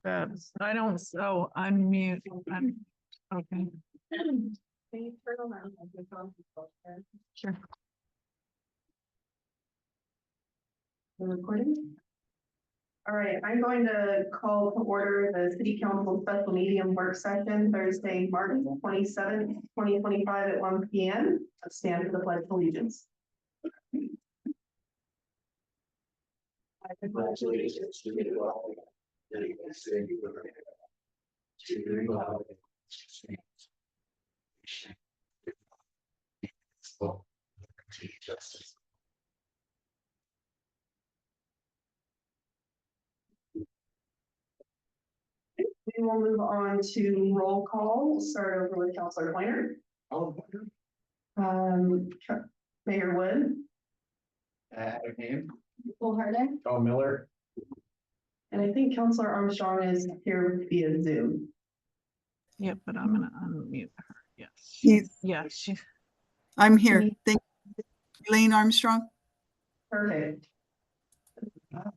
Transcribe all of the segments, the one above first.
I don't, so unmute. Okay. Can you turn around? Sure. The recording? All right, I'm going to call to order the City Council Special Medium Work Session Thursday, March 27th, 2025 at 1 p.m. Stand for the Pledge of Allegiance. Congratulations to the world. Justice. We will move on to roll call. We'll start over with Councilor Pointer. Mayor Wood. Name. Harding. John Miller. And I think Councilor Armstrong is here via Zoom. Yeah, but I'm gonna unmute her. Yes. Yes. I'm here. Thank you. Elaine Armstrong. Perfect. Can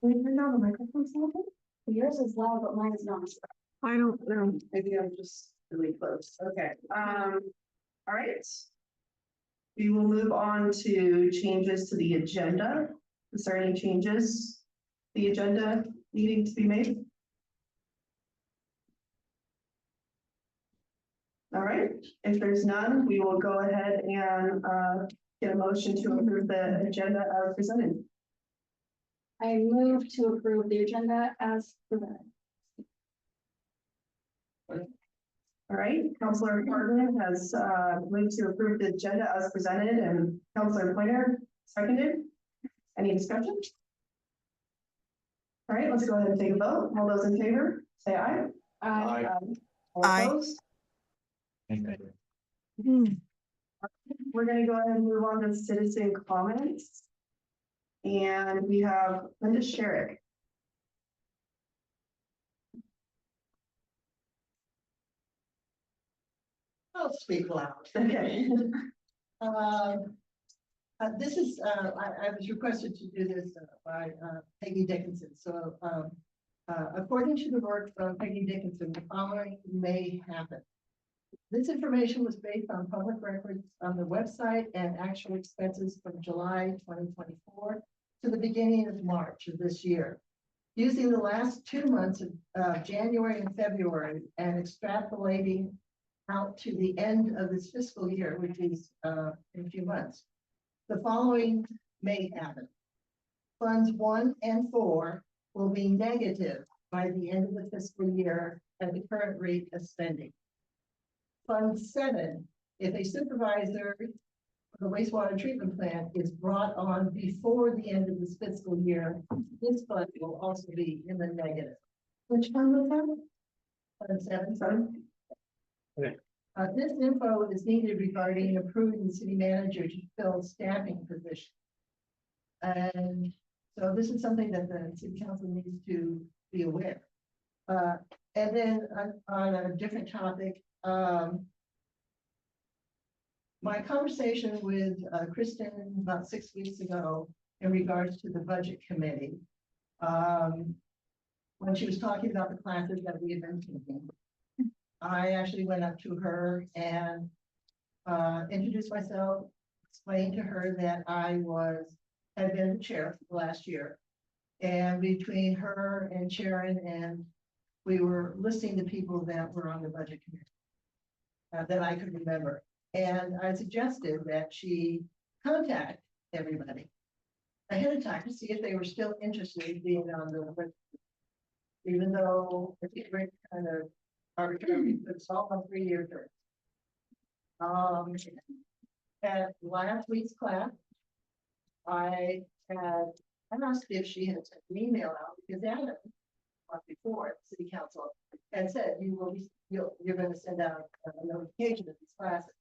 we turn down the microphone a little bit? Yours is loud, but mine is not. I don't know. Maybe I'm just really close. Okay. All right. We will move on to changes to the agenda. Is there any changes? The agenda needing to be made? All right. If there's none, we will go ahead and get a motion to approve the agenda as presented. I move to approve the agenda as presented. All right, Councilor Hardin has moved to approve the agenda as presented, and Councilor Pointer seconded. Any discussion? All right, let's go ahead and take a vote. All those in favor, say aye. Aye. All Aye. opposed? Hmm. We're gonna go ahead and move on to citizen comments. And we have Linda Sherrick. I'll speak loud. Okay. This is, I was requested to do this by Peggy Dickinson. So according to the work of Peggy Dickinson, the following may happen. This information was based on public records on the website and actual expenses from July 2024 to the beginning of March of this year. Using the last 2 months of January and February and extrapolating out to the end of this fiscal year, which is in a few months. The following may happen. Funds 1 and 4 will be negative by the end of the fiscal year at the current rate of spending. Fund 7, if a supervisor for the wastewater treatment plant is brought on before the end of this fiscal year, this fund will also be in the negative. Which fund was that? Fund 7. Seven. Okay. This info is needed regarding approving the city manager to fill staffing positions. And so this is something that the city council needs to be aware. And then on a different topic, my conversation with Kristen about 6 weeks ago in regards to the budget committee, when she was talking about the classes that we had been taking, I actually went up to her and introduced myself, explained to her that I had been the chair for the last year. And between her and Sharon, and we were listing the people that were on the budget committee that I could remember. And I suggested that she contact everybody ahead of time to see if they were still interested in being on the budget, even though it's kind of arbitrary, it's all on 3-year terms. At last week's class, I had asked if she had sent an email out because Adam, before at the city council, had said you're going to send out a notification of these classes.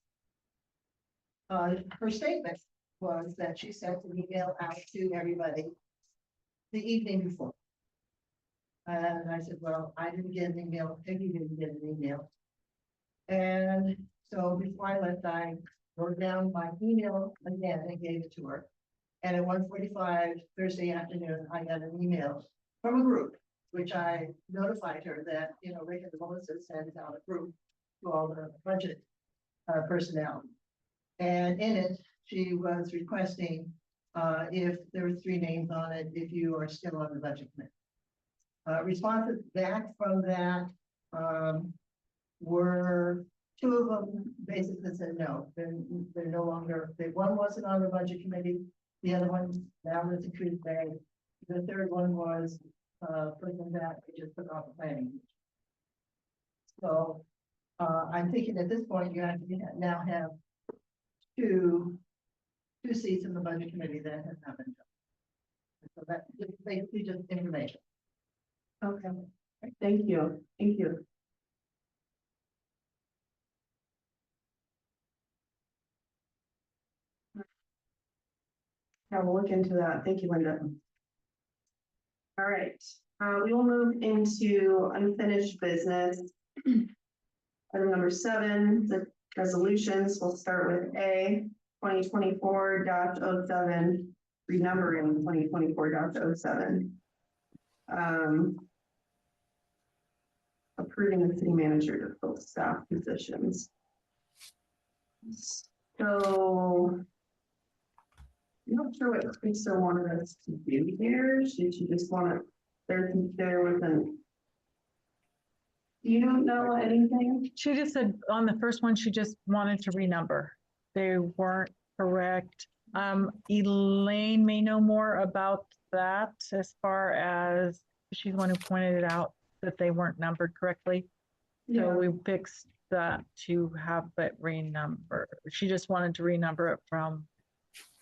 Her statement was that she sent an email out to everybody the evening before. And I said, well, I didn't get an email, Peggy didn't get an email. And so before I left, I wrote down my email again and gave it to her. And at 1:45 Thursday afternoon, I got an email from a group, which I notified her that, you know, Rick and Melissa sent out a group to all the budget personnel. And in it, she was requesting, if there were 3 names on it, if you are still on the budget committee. Responses back from that, were 2 of them basically said no, they're no longer, one wasn't on the budget committee, the other one now was accused bag. The third one was, person that they just took off the planning. So, I'm thinking at this point, you have to now have two seats in the budget committee that have not been done. So that's basically just information. Okay, thank you, thank you. Yeah, we'll look into that. Thank you, Linda. All right, we will move into unfinished business. Item number 7, the resolutions. We'll start with A, 2024-07, renumbering 2024-07. Approving the city manager to fill staff positions. So I'm not sure what Krista wanted us to do here. Should she just want to, there with an. You don't know anything? She just said on the first one, she just wanted to renumber. They weren't correct. Elaine may know more about that as far as she's the one who pointed it out that they weren't numbered correctly. So we fixed that to have it renumbered. She just wanted to renumber it from.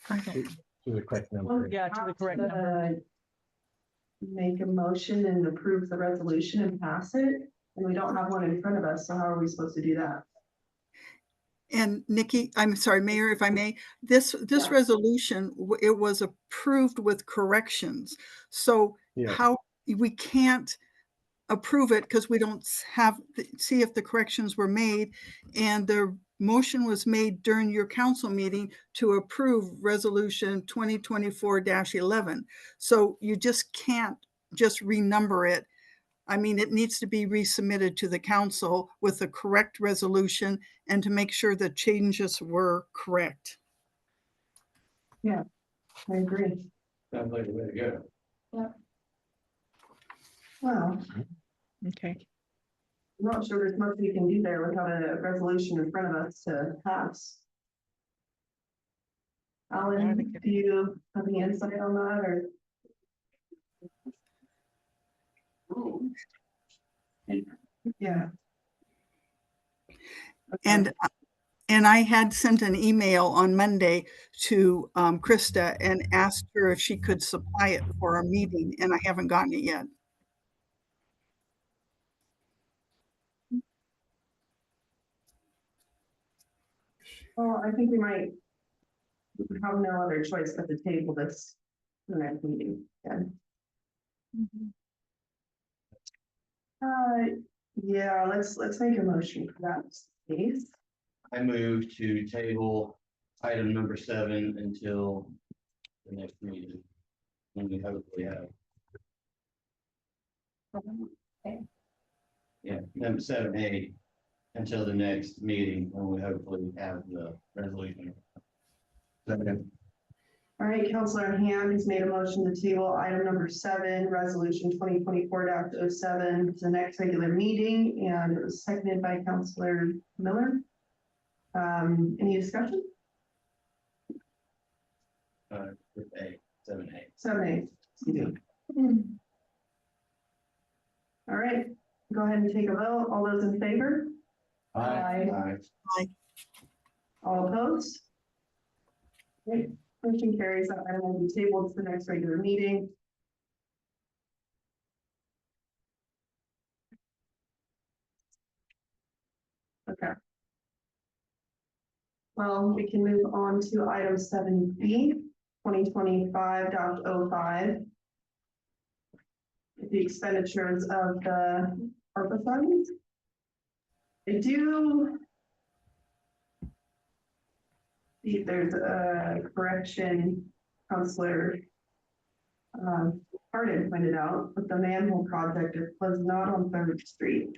To the correct number. Yeah, to the correct number. Make a motion and approve the resolution and pass it, and we don't have one in front of us, so how are we supposed to do that? And Nikki, I'm sorry, Mayor, if I may, this Yeah. resolution, it was approved with corrections. So Yeah. how, we can't approve it because we don't see if the corrections were made. And the motion was made during your council meeting to approve resolution 2024-11. So you just can't just renumber it. I mean, it needs to be resubmitted to the council with the correct resolution and to make sure the changes were correct. I agree. Sounds like a way to go. Well, Okay. I'm not sure there's much we can do there without a resolution in front of us to pass. Alan, do you have any insight on that, or? Yeah. And I had sent an email on Monday to Krista and asked her if she could supply it for our meeting, and I haven't gotten it yet. Well, I think we might have no other choice but to table this to the next meeting. Yeah, let's make a motion for that, please. I move to table item number 7 until the next meeting. When we hopefully have. Yeah, number 7A until the next meeting when we hopefully have the resolution. All right, Councilor Ham has made a motion to table item number 7, resolution 2024-07 to the next regular meeting, and it was seconded by Councilor Miller. Any discussion? With 7A. 7A. All right, go ahead and take a vote. All those in favor? Aye. All opposed? Great, motion carries. That item will be tabled to the next regular meeting. Okay. Well, we can move on to item 7B, 2025-05. The expenditures of the ARPA funds. I do see if there's a correction, Counselor Hardin pointed out, but the manhole project was not on Third Street.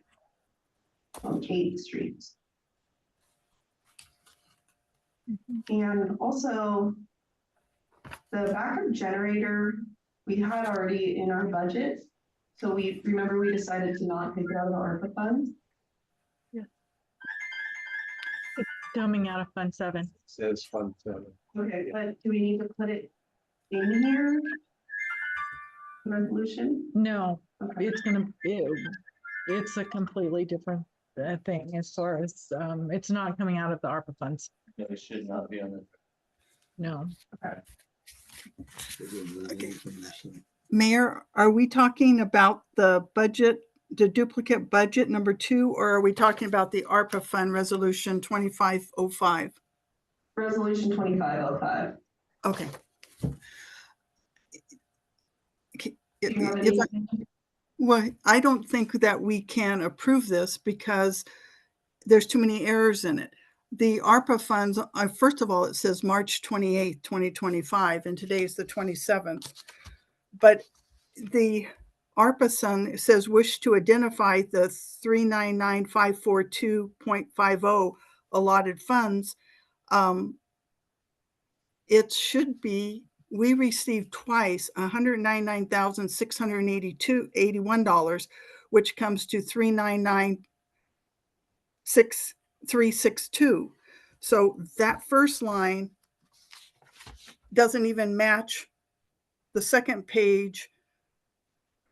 On 8th Street. And also, the backup generator, we had already in our budget. So we decided to not take it out of the ARPA funds. Coming out of Fund 7. Says Fund 7. Okay, but do we need to put it in here? Resolution? No, Okay. it's a completely different thing as far as, it's not coming out of the ARPA funds. It should not be on the. No. Mayor, are we talking about the budget, the duplicate budget number 2, or are we talking about the ARPA fund resolution 2505? Resolution 2505. Okay. Do you have If I- anything? Well, I don't think that we can approve this because there's too many errors in it. The ARPA funds, first of all, it says March 28th, 2025, and today is the 27th. But the ARPA fund says wish to identify the 399,542.50 allotted funds. It should be, we received twice $199,681, which comes to 399,362. So that first line doesn't even match the second page,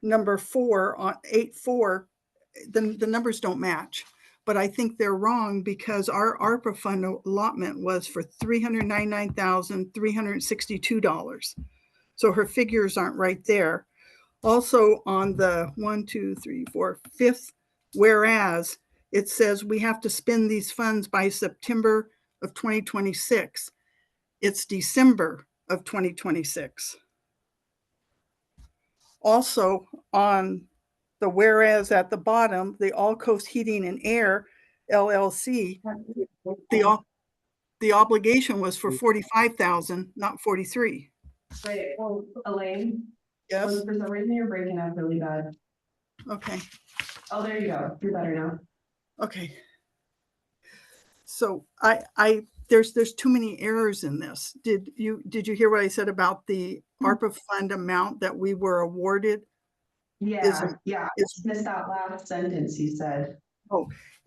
number 4 on 8.4. The numbers don't match. But I think they're wrong because our ARPA fund allotment was for $399,362. So her figures aren't right there. Also on the 5th, whereas it says we have to spend these funds by September of 2026. It's December of 2026. Also on the whereas at the bottom, the All Coast Heating and Air LLC, the obligation was for 45,000, not 43. Wait, well, Elaine, Yes. for some reason you're breaking up really bad. Okay. Oh, there you go. You're better now. Okay. So there's too many errors in this. Did you hear what I said about the ARPA fund amount that we were awarded? Yeah, yeah. Is- Missed that last sentence you said.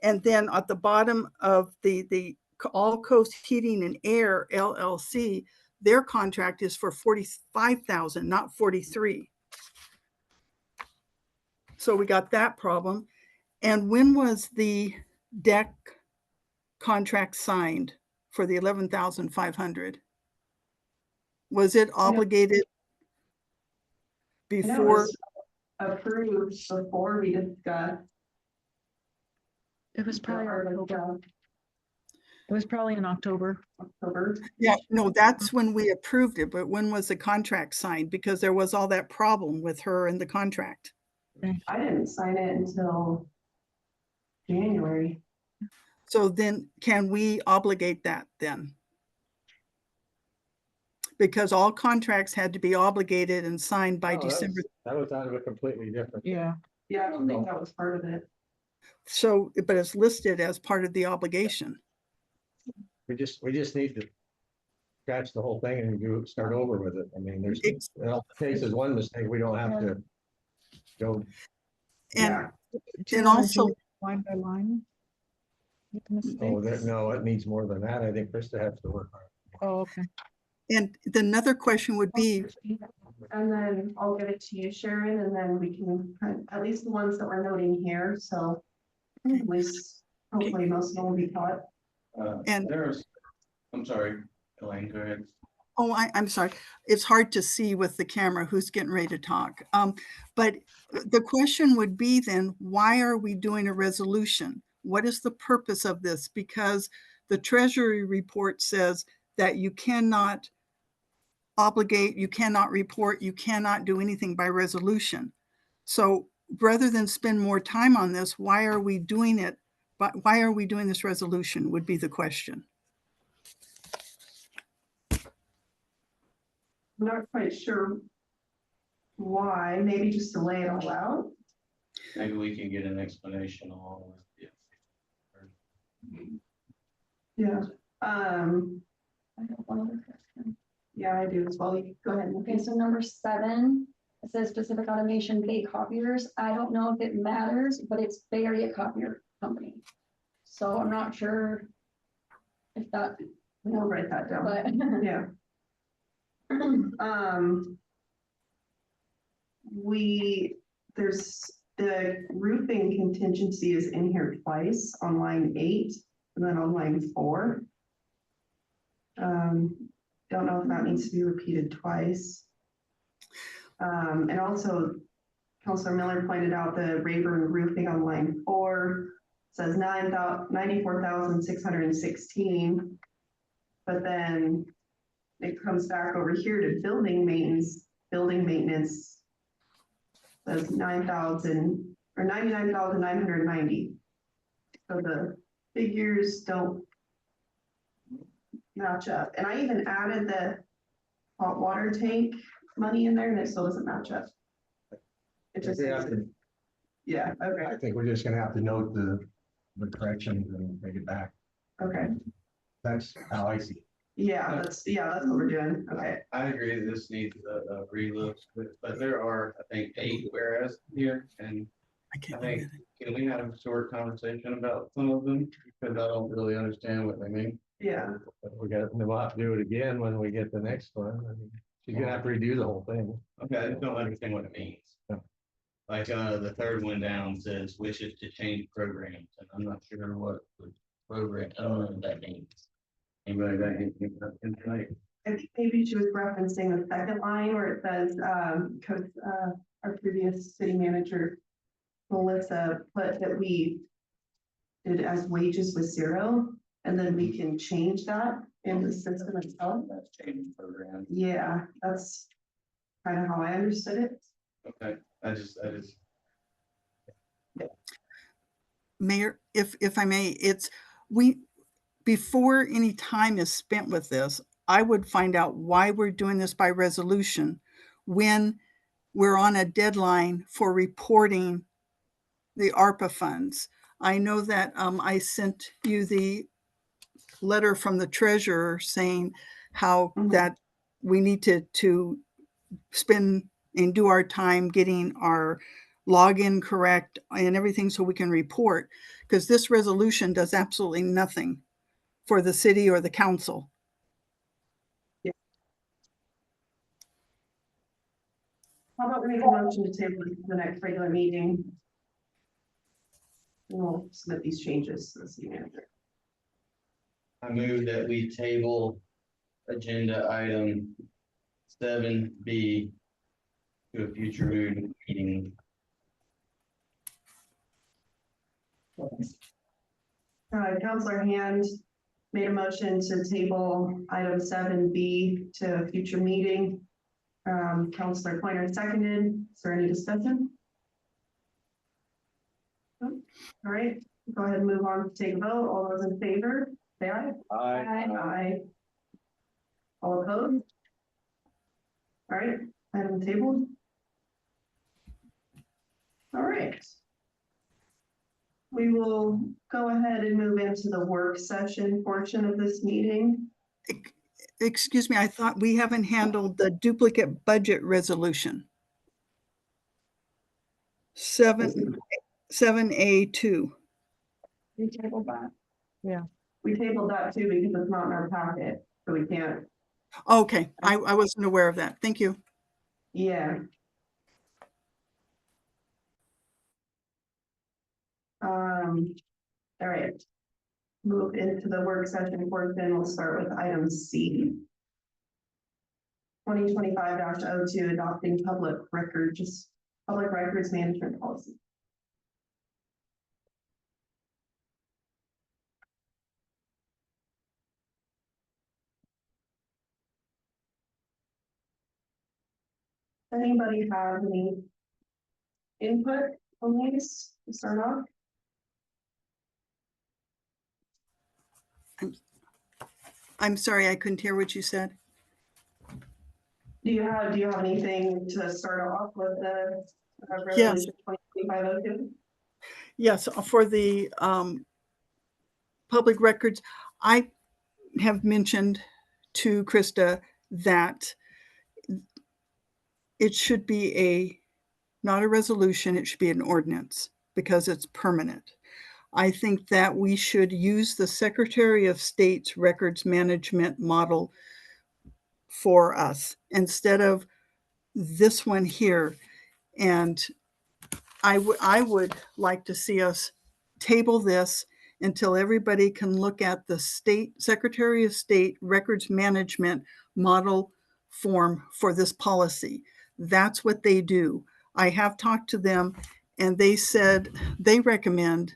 And then at the bottom of the All Coast Heating and Air LLC, their contract is for 45,000, not 43. So we got that problem. And when was the deck contract signed for the 11,500? Was it obligated I know it before? was approved before we discussed. It was probably, October. it was probably in October. Yeah, no, that's when we approved it, but when was the contract signed? Because there was all that problem with her and the contract. I didn't sign it until January. So then can we obligate that then? Because all contracts had to be obligated and signed by December. That was out of a completely different. Yeah. Yeah, I don't think that was part of it. So, but it's listed as part of the obligation. We just need to scratch the whole thing and start over with it. I mean, there's, in all cases, one mistake, we don't have to go. And, Do you and wanna also, do line by line? With the mistakes? No, it needs more than that. I think Krista has to work on it. Oh, okay. and another question would be, And then I'll give it to you, Sharon, and then we can, at least the ones that we're noting here, so at least hopefully most of them will be caught. And- I'm sorry, Elaine, go ahead. oh, I'm sorry. It's hard to see with the camera who's getting ready to talk. But the question would be then, why are we doing a resolution? What is the purpose of this? Because the Treasury report says that you cannot obligate, you cannot report, you cannot do anything by resolution. So rather than spend more time on this, why are we doing it? But why are we doing this resolution would be the question. I'm not quite sure why, maybe just to lay it all out. Maybe we can get an explanation along with it. Yeah. I have one other question. Yeah, I do as well. You go ahead. Okay, so number 7, it says specific automation Bay copiers. I don't know if it matters, but it's Bay Area Copier Company. So I'm not sure if that, We'll write that down. but Yeah. There's the roofing contingency is in here twice on line 8 and then on line 4. Don't know if that needs to be repeated twice. And also Counselor Miller pointed out the Rayburn roofing on line 4 says 94,616. But then it comes back over here to building maintenance says 9,000 or 99,990. So the figures don't match up. And I even added the hot water tank money in there and it still doesn't match up. It just, We have to- yeah, okay, I think we're just gonna have to note the corrections and take it back. okay. That's how I see it. Yeah, that's what we're doing. Okay. I agree that this needs a relook, but there are, I think, 8 whereas here, and I I can't think, read it. can we have a short conversation about some of them? Because I don't really understand what they mean. Yeah, But we'll have to do it again when we get the next one. I mean, she's gonna have to redo the whole thing. Okay, I just don't understand what it means. Yeah. Like, the third one down says wishes to change programs, and I'm not sure what the program, I don't know what that means. Anybody got anything tonight? I think maybe she was referencing the second line where it says, because our previous city manager, Melissa, put that we did as wages with 0, and then we can change that in the system itself. That's changing program. Yeah, that's kind of how I understood it. Okay, I just, Mayor, if I may, before any time is spent with this, I would find out why we're doing this by resolution when we're on a deadline for reporting the ARPA funds. I know that I sent you the letter from the treasurer saying how Mhm. that we need to spend and do our time getting our login correct and everything so we can report, because this resolution does absolutely nothing for the city or the council. How about we make a motion to table it to the next regular meeting? And we'll submit these changes to the city manager. I move that we table agenda item 7B to a future meeting. Counselor Hand made a motion to table item 7B to a future meeting. Counselor Pointer seconded. Is there any discussion? No? All right, go ahead and move on to take a vote. All those in favor, say aye. Aye. All opposed? All right, item tabled. All right. We will go ahead and move into the work session portion of this meeting. Excuse me, I thought we haven't handled the duplicate budget resolution. 7A2. we tabled that. We tabled that too because it's not in our packet, so we can't. Okay, I wasn't aware of that. Thank you. Yeah. All right. Move into the work session portion. We'll start with item C. 2025-02, adopting public records management policy. Anybody have any input on these to start off? I'm sorry, I couldn't hear what you said. Do you have anything to start off with the Yes. resolution 2025-02? Yes, for the public records, I have mentioned to Krista that it should be not a resolution, it should be an ordinance because it's permanent. I think that we should use the Secretary of State's records management model for us instead of this one here. And I would like to see us table this until everybody can look at the state Secretary of State records management model form for this policy. That's what they do. I have talked to them and they said they recommend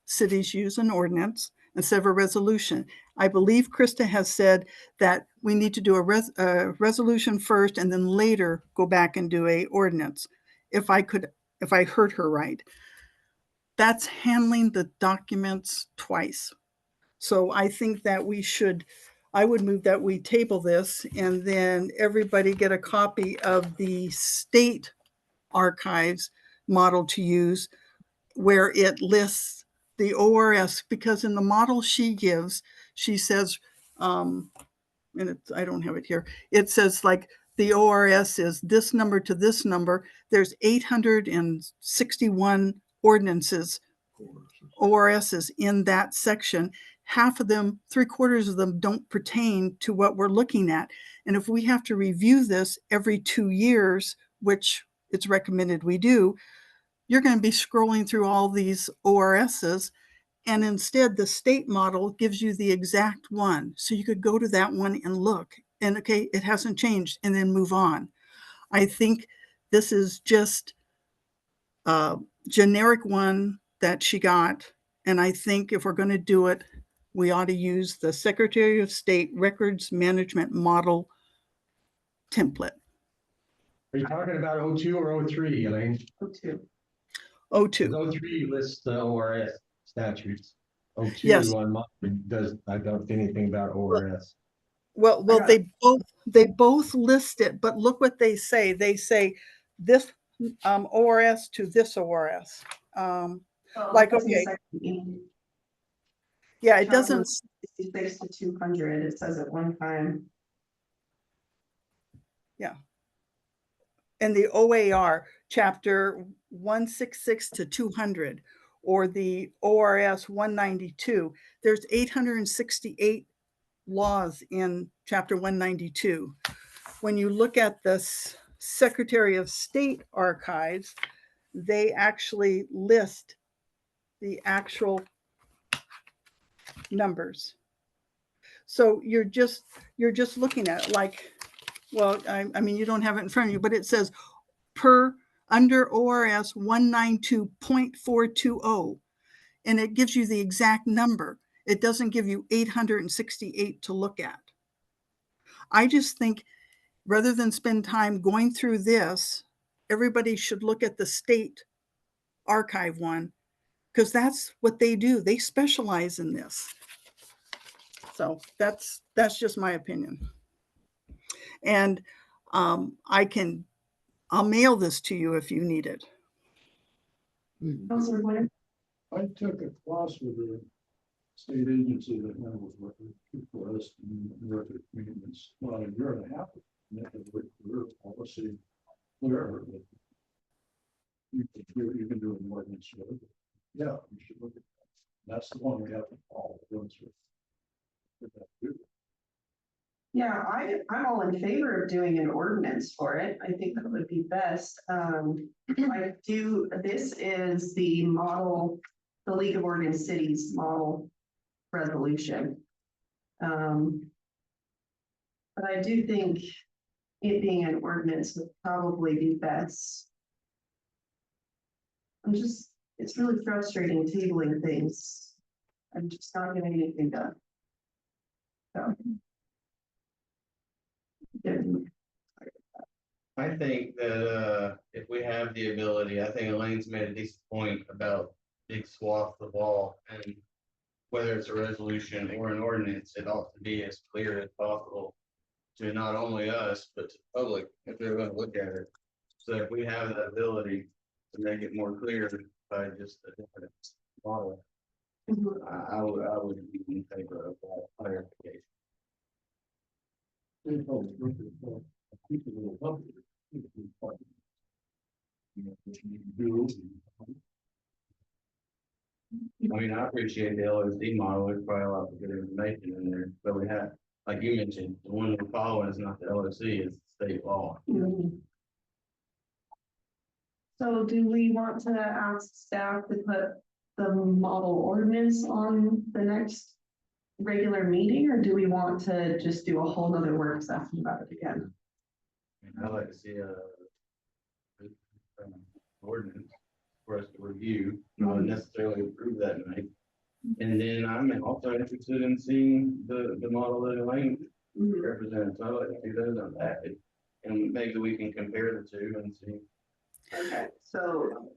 cities use an ordinance instead of a resolution. I believe Krista has said that we need to do a resolution first and then later go back and do a ordinance. If I heard her right. That's handling the documents twice. So I think that I would move that we table this and then everybody get a copy of the state archives model to use where it lists the ORS, because in the model she gives, she says, and I don't have it here. It says like the ORS is this number to this number. There's 861 ordinances, ORSs in that section. Half of them, 3/4 of them don't pertain to what we're looking at. And if we have to review this every 2 years, which it's recommended we do, you're going to be scrolling through all these ORSs, and instead the state model gives you the exact one. So you could go to that one and look and okay, it hasn't changed and then move on. I think this is just a generic one that she got. And I think if we're going to do it, we ought to use the Secretary of State records management model template. Are you talking about 02 or 03, Elaine? 02. 02. 03 lists the ORS statutes. 02 Yes. on mine I don't see anything about ORS. Well, they both list it, but look what they say. They say this ORS to this ORS. Like, okay, yeah, it doesn't. 66 to 200, it says at one time. Yeah. And the OAR chapter 166 to 200 or the ORS 192, there's 868 laws in chapter 192. When you look at the Secretary of State archives, they actually list the actual numbers. So you're just looking at it like, well, I mean, you don't have it in front of you, but it says per under ORS 192.420, and it gives you the exact number. It doesn't give you 868 to look at. I just think rather than spend time going through this, everybody should look at the state archive one because that's what they do. They specialize in this. So that's just my opinion. And I'll mail this to you if you need it. Councilor Blair? I took a class with a state agency that handles record for us and record maintenance, well, a year and a half. Career policy, whatever. You can do an ordinance with it. Yeah, you should look at that. That's the one we have to follow. Yeah, I'm all in favor of doing an ordinance for it. I think that would be best. This is the model, the League of Oregon Cities model resolution. But I do think it being an ordinance would probably be best. It's really frustrating tabling things. I'm just not getting anything done. So. I think that if we have the ability, I think Elaine's made a decent point about big swaths of wall, and whether it's a resolution or an ordinance, it ought to be as clear as possible to not only us, but to the public, if they're gonna look at it. So if we have the ability to make it more clear by just a different model, I would be in favor of that clarification. I mean, I appreciate the LOC model, there's probably a lot of good information in there, but we have, like you mentioned, the one we're following is not the LOC, it's state law. So do we want to ask staff to put the model ordinance on the next regular meeting, or do we want to just do a whole nother work session about it again? I'd like to see a ordinance for us to review, not necessarily approve that night. And then I'm also interested in seeing the model that Elaine represents. I'd like to see those on that. And maybe we can compare the two and see. Okay, so,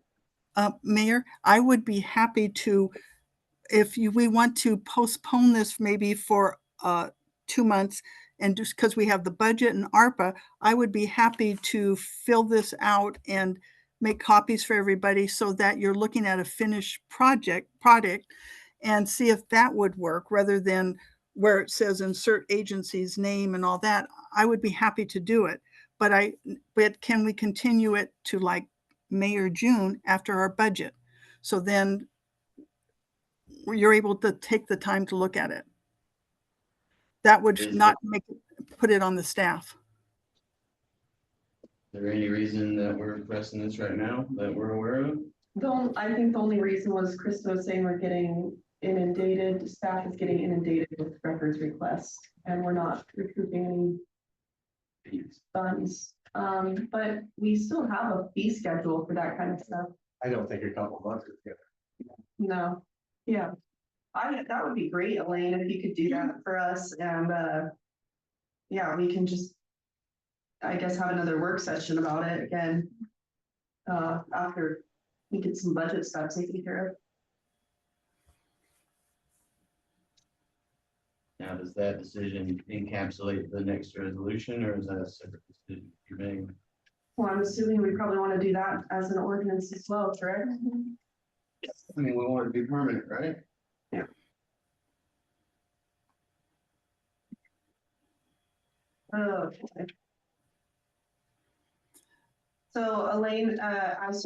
Mayor, I would be happy to, if we want to postpone this maybe for 2 months, and just because we have the budget and ARPA, I would be happy to fill this out and make copies for everybody so that you're looking at a finished product and see if that would work rather than where it says insert agency's name and all that. I would be happy to do it. But can we continue it to like May or June after our budget? So then you're able to take the time to look at it. That would not put it on the staff. Is there any reason that we're pressing this right now that we're aware of? I think the only reason was Krista was saying we're getting inundated, staff is getting inundated with records requests, and we're not recouping any funds. But we still have a fee schedule for that kind of stuff. I don't think a couple months is good. No, yeah. That would be great, Elaine, if you could do that for us, and, yeah, we can just, I guess, have another work session about it again. After we get some budget stuff taken care of. Now, does that decision encapsulate the next resolution, or is that a separate decision you're making? Well, I'm assuming we probably want to do that as an ordinance as well, correct? I mean, we want it to be permanent, right? Yeah. Okay. So Elaine, as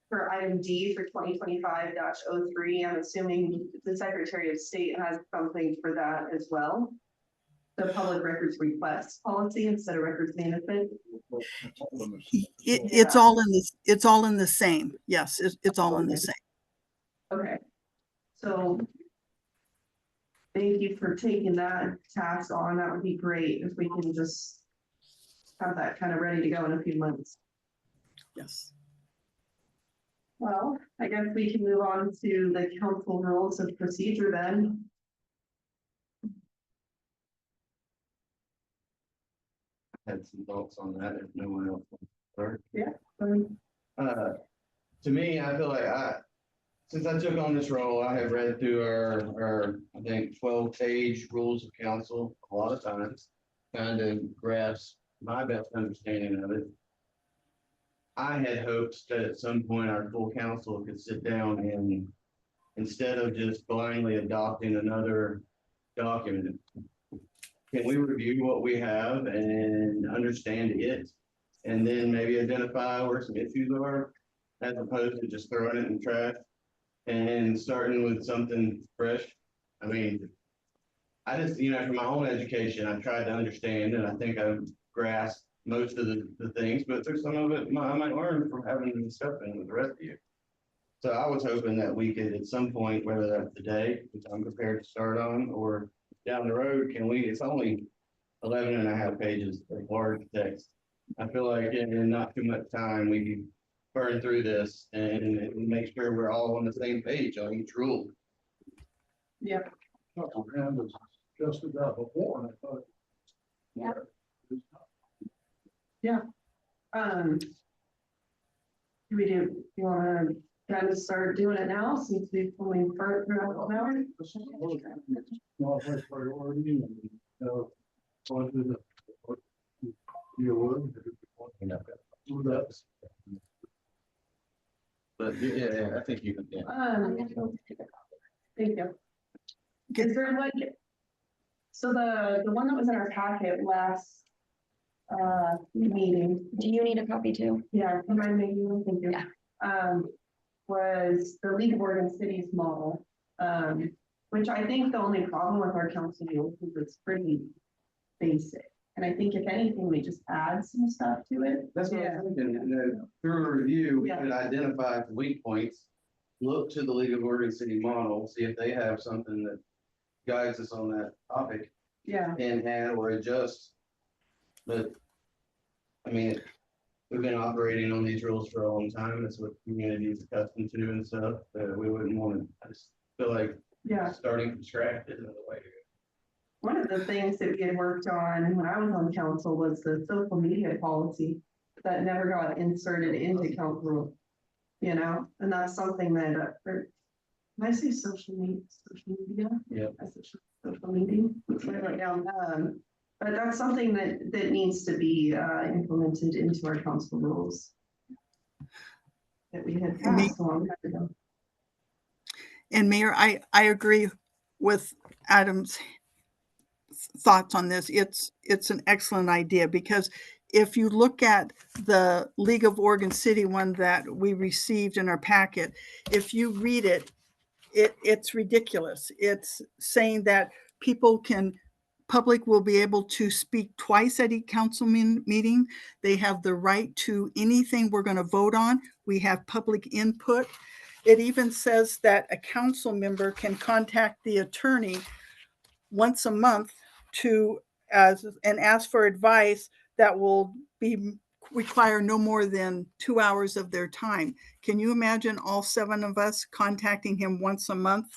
for item D for 2025-03, I'm assuming the Secretary of State has something for that as well. The public records request policy instead of records management. It's all in this. It's all in the same. Yes, it's all in the same. Okay. So thank you for taking that task on. That would be great if we can just have that kind of ready to go in a few months. Yes. Well, I guess we can move on to the council rules of procedure then. Had some thoughts on that, if no one else wants to start. To me, I feel like since I took on this role, I have read through our, I think, 12-page rules of council a lot of times, trying to grasp my best understanding of it. I had hoped that at some point our full council could sit down and, instead of just blindly adopting another document, can we review what we have and understand it, and then maybe identify where some issues are, as opposed to just throwing it in the trash and starting with something fresh? I mean, I just, from my own education, I tried to understand, and I think I've grasped most of the things, but there's some of it I might learn from having the discussion with the rest of you. So I was hoping that we could, at some point, whether that's today, which I'm prepared to start on, or down the road, it's only 11 and a half pages of large text. I feel like in not too much time, we can burn through this and make sure we're all on the same page on each rule. Yeah. Couple hand was just about before, and I thought. Yeah. You wanna kind of start doing it now since we've only burnt through an hour? Not my priority, and, Or do the- or you will, do that. But yeah, I think you can, yeah. Thank you. Okay. Is there like, so the one that was in our packet last meeting, Do you need a copy too? yeah, am I making one? Thank you. Yeah. Was the League of Oregon Cities model, which I think the only problem with our council deal is it's pretty basic. And I think if anything, we just add some stuff to it. That's what I'm thinking, through a review, we could identify the weak points. Look to the League of Oregon City model, see if they have something that guides us on that topic Yeah. and add or adjust. But, I mean, we've been operating on these rules for a long time, that's what community is accustomed to and stuff, we wouldn't want to, I just feel like Yeah. starting from scratch isn't the way to go. One of the things that we had worked on when I was on council was the social media policy that never got inserted into council rule. You know, and that's something that, or, did I say social media? Yeah. I said social media, let's write that down. But that's something that needs to be, implemented into our council rules. That we had passed a long time ago. And Mayor, I agree with Adam's thoughts on this. It's an excellent idea because if you look at the League of Oregon City one that we received in our packet, if you read it, it's ridiculous. It's saying that public will be able to speak twice at each council meeting. They have the right to anything we're going to vote on. We have public input. It even says that a council member can contact the attorney once a month and ask for advice that will require no more than 2 hours of their time. Can you imagine all 7 of us contacting him once a month?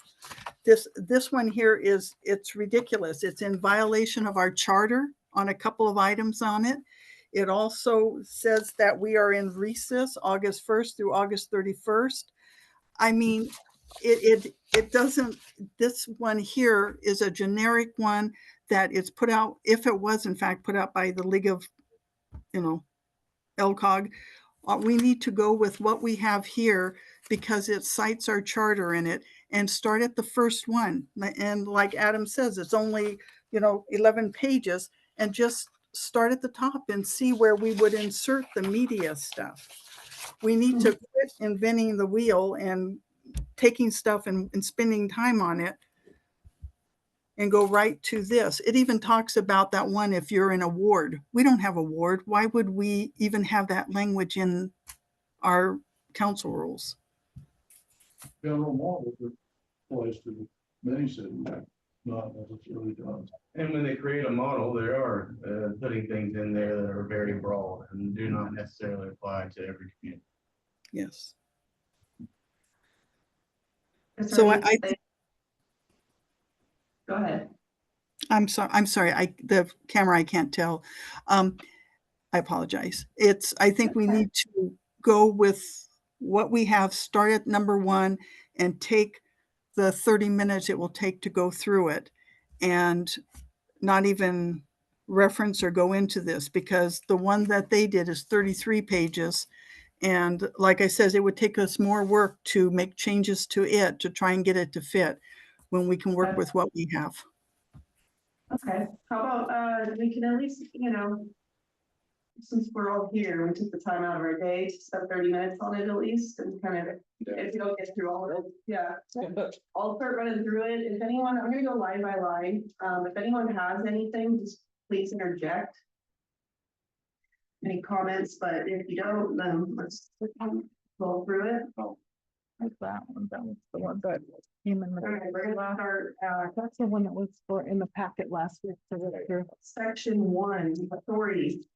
This one here it's ridiculous. It's in violation of our charter on a couple of items on it. It also says that we are in recess August 1st through August 31st. I mean, it doesn't, this one here is a generic one that is put out, if it was in fact put out by the League of, LCOG. We need to go with what we have here because it cites our charter in it and start at the first one. And like Adam says, it's only, 11 pages and just start at the top and see where we would insert the media stuff. We need to quit inventing the wheel and taking stuff and spending time on it and go right to this. It even talks about that one if you're in a ward. We don't have a ward. Why would we even have that language in our council rules? General model that applies to many cities, not necessarily does. And when they create a model, they are putting things in there that are very broad and do not necessarily apply to every community. Yes. Is there So anything- Go ahead. I'm sorry. The camera, I can't tell. I apologize. I think we need to go with what we have, start at number 1 and take the 30 minutes it will take to go through it and not even reference or go into this because the one that they did is 33 pages. And like I said, it would take us more work to make changes to it to try and get it to fit when we can work with what we have. Okay, how about, we can at least, since we're all here, we took the time out of our day to spend 30 minutes on it at least and kind of, if you don't get through all of it, yeah. I'll start running through it. If anyone, I'm gonna go line by line. If anyone has anything, just please interject. Any comments, but if you don't, then let's go through it. Like that one, that was the one that came in. All right, we're gonna start, That's the one that was in the packet last week. Section 1, authority.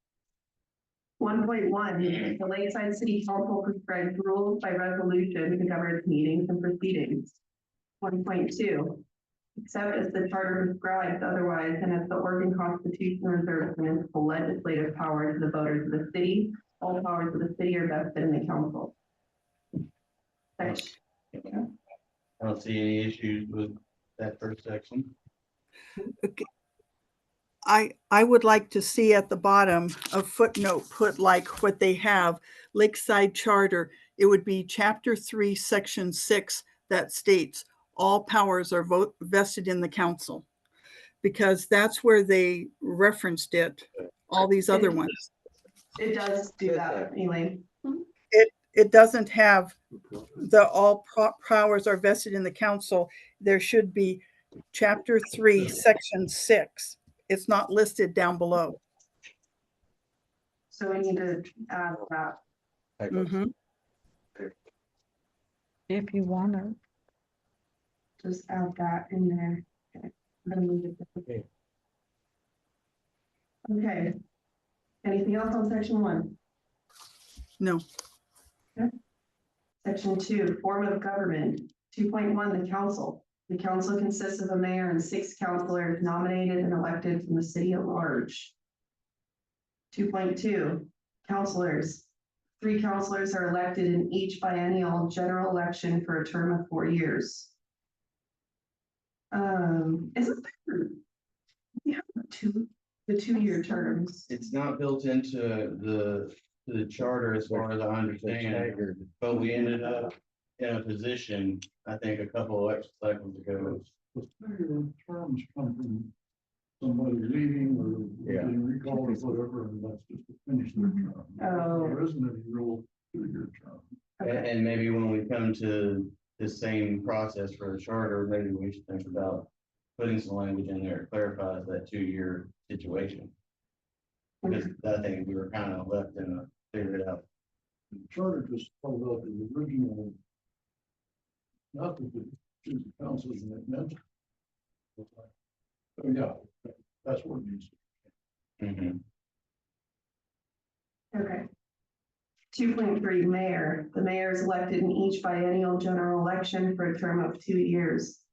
1.1, the Lakeside City Council prescribes rules by resolution to govern its meetings and proceedings. 1.2, except as the charter prescribes otherwise, and as the Oregon Constitution reserves municipal legislative power to the voters of the city, all powers of the city are vested in the council. Section. I don't see any issues with that first section. Okay. I would like to see at the bottom a footnote put like what they have, Lakeside Charter. It would be Chapter 3, Section 6 that states all powers are vested in the council. Because that's where they referenced it, all these other ones. It does do that, Elaine. It doesn't have the all powers are vested in the council. There should be Chapter 3, Section 6. It's not listed down below. So we need to add that. Mhm. If you want to. Just add that in there. Okay. I'm gonna move it. Okay. Okay. Anything else on section 1? No. Section 2, form of government. 2.1, the council. The council consists of a mayor and 6 councilors nominated and elected from the city at large. 2.2, councilors. 3 councilors are elected in each biennial general election for a term of 4 years. Isn't there, we have the 2-year terms? It's not built into the charter as far as I understand, but we ended up in a position, I think, a couple of election cycles ago. The staggered terms come from somebody leaving or Yeah. getting recalled or whatever, and that's just to finish their term. Oh. There isn't any real 2-year term. And maybe when we come to the same process for the charter, maybe we should think about putting some language in there that clarifies that 2-year situation. Because I think we were kind of left in a figure it out. The charter just held out the original. Not that the councils and it meant. Oh, yeah, that's what it needs. Mhm. Okay. 2.3, mayor. The mayor is elected in each biennial general election for a term of 2 years.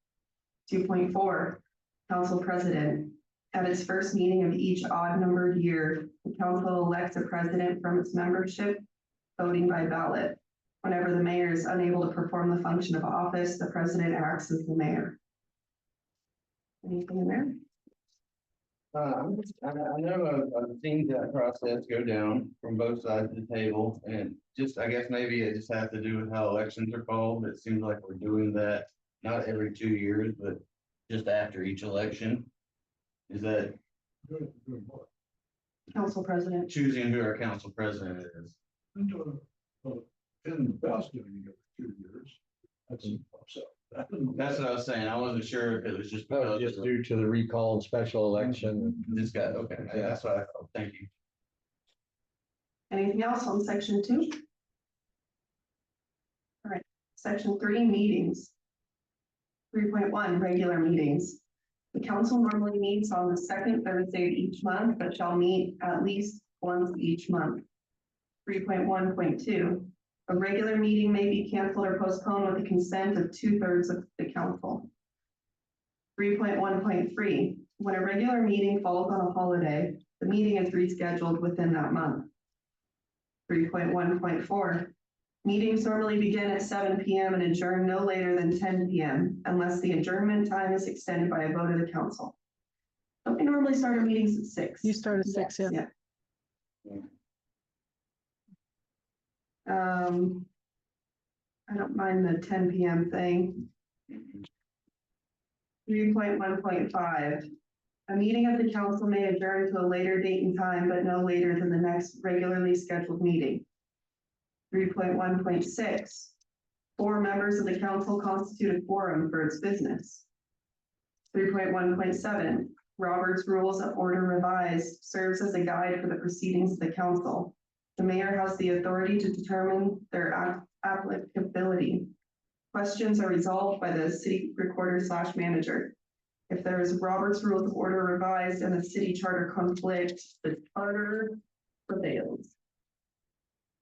2.4, council president. At its first meeting of each odd numbered year, the council elects a president from its membership, voting by ballot. Whenever the mayor is unable to perform the function of office, the president acts as the mayor. Anything in there? I know I've seen that process go down from both sides of the table, and just, I guess maybe it just has to do with how elections are called. It seems like we're doing that not every 2 years, but just after each election. Is that Good, good work. Council president. choosing who our council president is? And, in the past, doing it every 2 years. That's so. That's what I was saying. I wasn't sure if it was just That was because just due to the recall and special election. this guy, okay, that's what I thought. Thank you. Anything else on section 2? All right, section 3, meetings. 3.1, regular meetings. The council normally meets on the second Thursday of each month, but shall meet at least once each month. 3.1.2, a regular meeting may be canceled or postponed with the consent of 2/3 of the council. 3.1.3, when a regular meeting falls on a holiday, the meeting is rescheduled within that month. 3.1.4, meetings normally begin at 7 p.m. and adjourn no later than 10 p.m. unless the adjournment time is extended by a vote of the council. Don't we normally start our meetings at 6? You start at 6, yeah. Yeah. I don't mind the 10 p.m. thing. 3.1.5, a meeting of the council may adjourn to a later date and time, but no later than the next regularly scheduled meeting. 3.1.6, 4 members of the council constitute a quorum for its business. 3.1.7, Robert's Rules of Order Revised serves as a guide for the proceedings of the council. The mayor has the authority to determine their applicability. Questions are resolved by the city recorder/manager. If there is Robert's Rules of Order Revised and the city charter conflict, the charter prevails.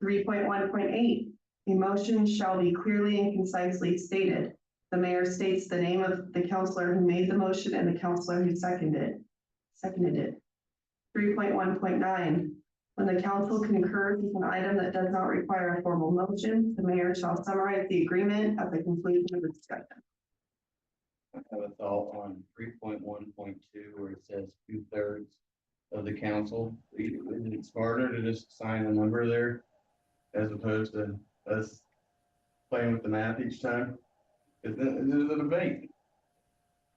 3.1.8, a motion shall be clearly and concisely stated. The mayor states the name of the councilor who made the motion and the councilor who seconded it. 3.1.9, when the council concurs with an item that does not require a formal motion, the mayor shall summarize the agreement at the conclusion of the discussion. I have a thought on 3.1.2 where it says 2/3 of the council. Isn't it smarter to just sign a number there as opposed to us playing with the math each time? Because then there's a debate.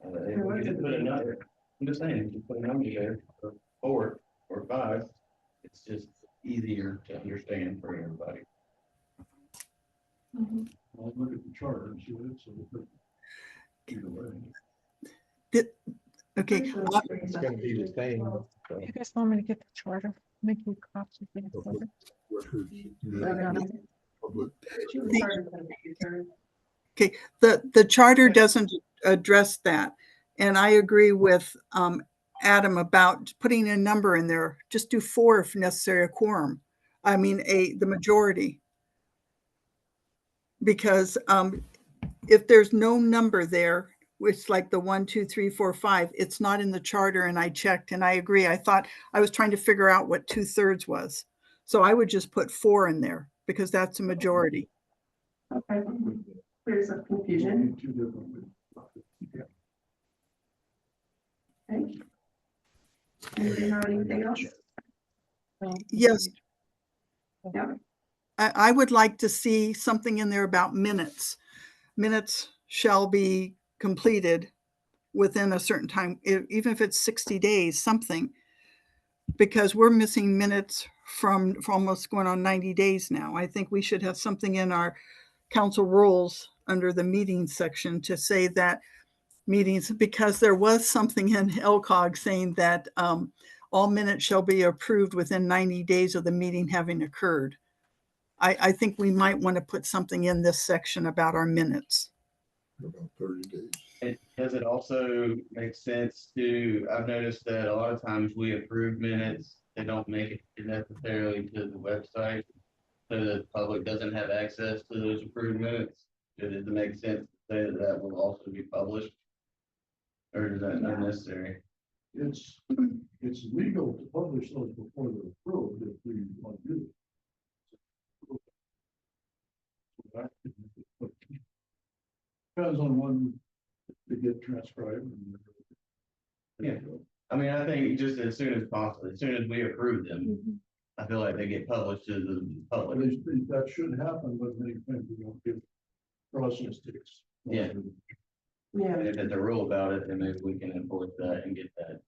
If we could put a number, I'm just saying, if you put a number there, or 4 or 5, it's just easier to understand for everybody. I'll look at the charter and see what it says. Either way. Okay, It's gonna be the same. So. You guys want me to get the charter? Make you copies of the charter? okay, the charter doesn't address that. And I agree with Adam about putting a number in there. Just do 4 if necessary, a quorum. I mean, the majority. Because if there's no number there, it's like the 1, 2, 3, 4, 5, it's not in the charter. And I checked and I agree. I thought I was trying to figure out what 2/3 was. So I would just put 4 in there because that's a majority. Okay, clears up confusion. Two different ways. Yeah. Okay. Anybody have anything else? Yes. Yeah. I would like to see something in there about minutes. Minutes shall be completed within a certain time, even if it's 60 days, something. Because we're missing minutes from almost going on 90 days now. I think we should have something in our council rules under the meeting section to say that meetings, because there was something in LCOG saying that all minutes shall be approved within 90 days of the meeting having occurred. I think we might want to put something in this section about our minutes. About 30 days. Does it also make sense to, I've noticed that a lot of times we approve minutes, they don't make it necessarily to the website. So the public doesn't have access to those approved minutes. Does it make sense to say that that will also be published? Or is that unnecessary? It's legal to publish those before they're approved if we want to do it. Depends on when they get transcribed. Yeah. I mean, I think just as soon as possible, as soon as we approve them, I feel like they get published to the public. That should happen, but many times we don't give process takes. Yeah. Yeah. And if there's a rule about it, then maybe we can enforce that and get that.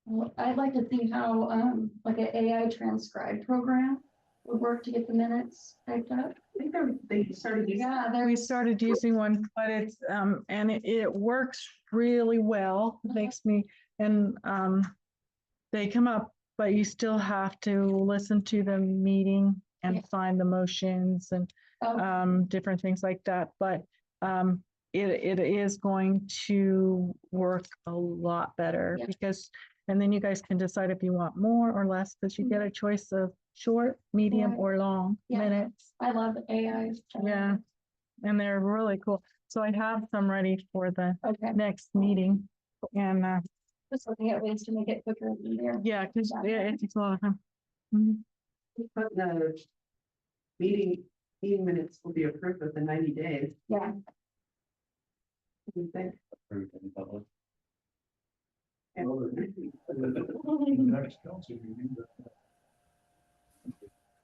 Well, I'd like to see how, like an AI transcribe program would work to get the minutes typed up. I think they started using. Yeah, We there's, started using one, but it's, and it works really well, makes me, and, they come up, but you still have to listen to the meeting and Yeah. sign the motions and, oh, different things like that, but, it is going to work a lot better Yeah. because, and then you guys can decide if you want more or less, because you get a choice of short, medium, Right. or long Yeah. minutes. I love AIs. Yeah, and they're really cool. So I have some ready for the Okay, next meeting. And, just looking at ways to make it quicker and easier. yeah, because it takes a lot of time. Mhm. But the meeting minutes will be approved within 90 days. Yeah, You think? Approved and published. Well, the next council meeting.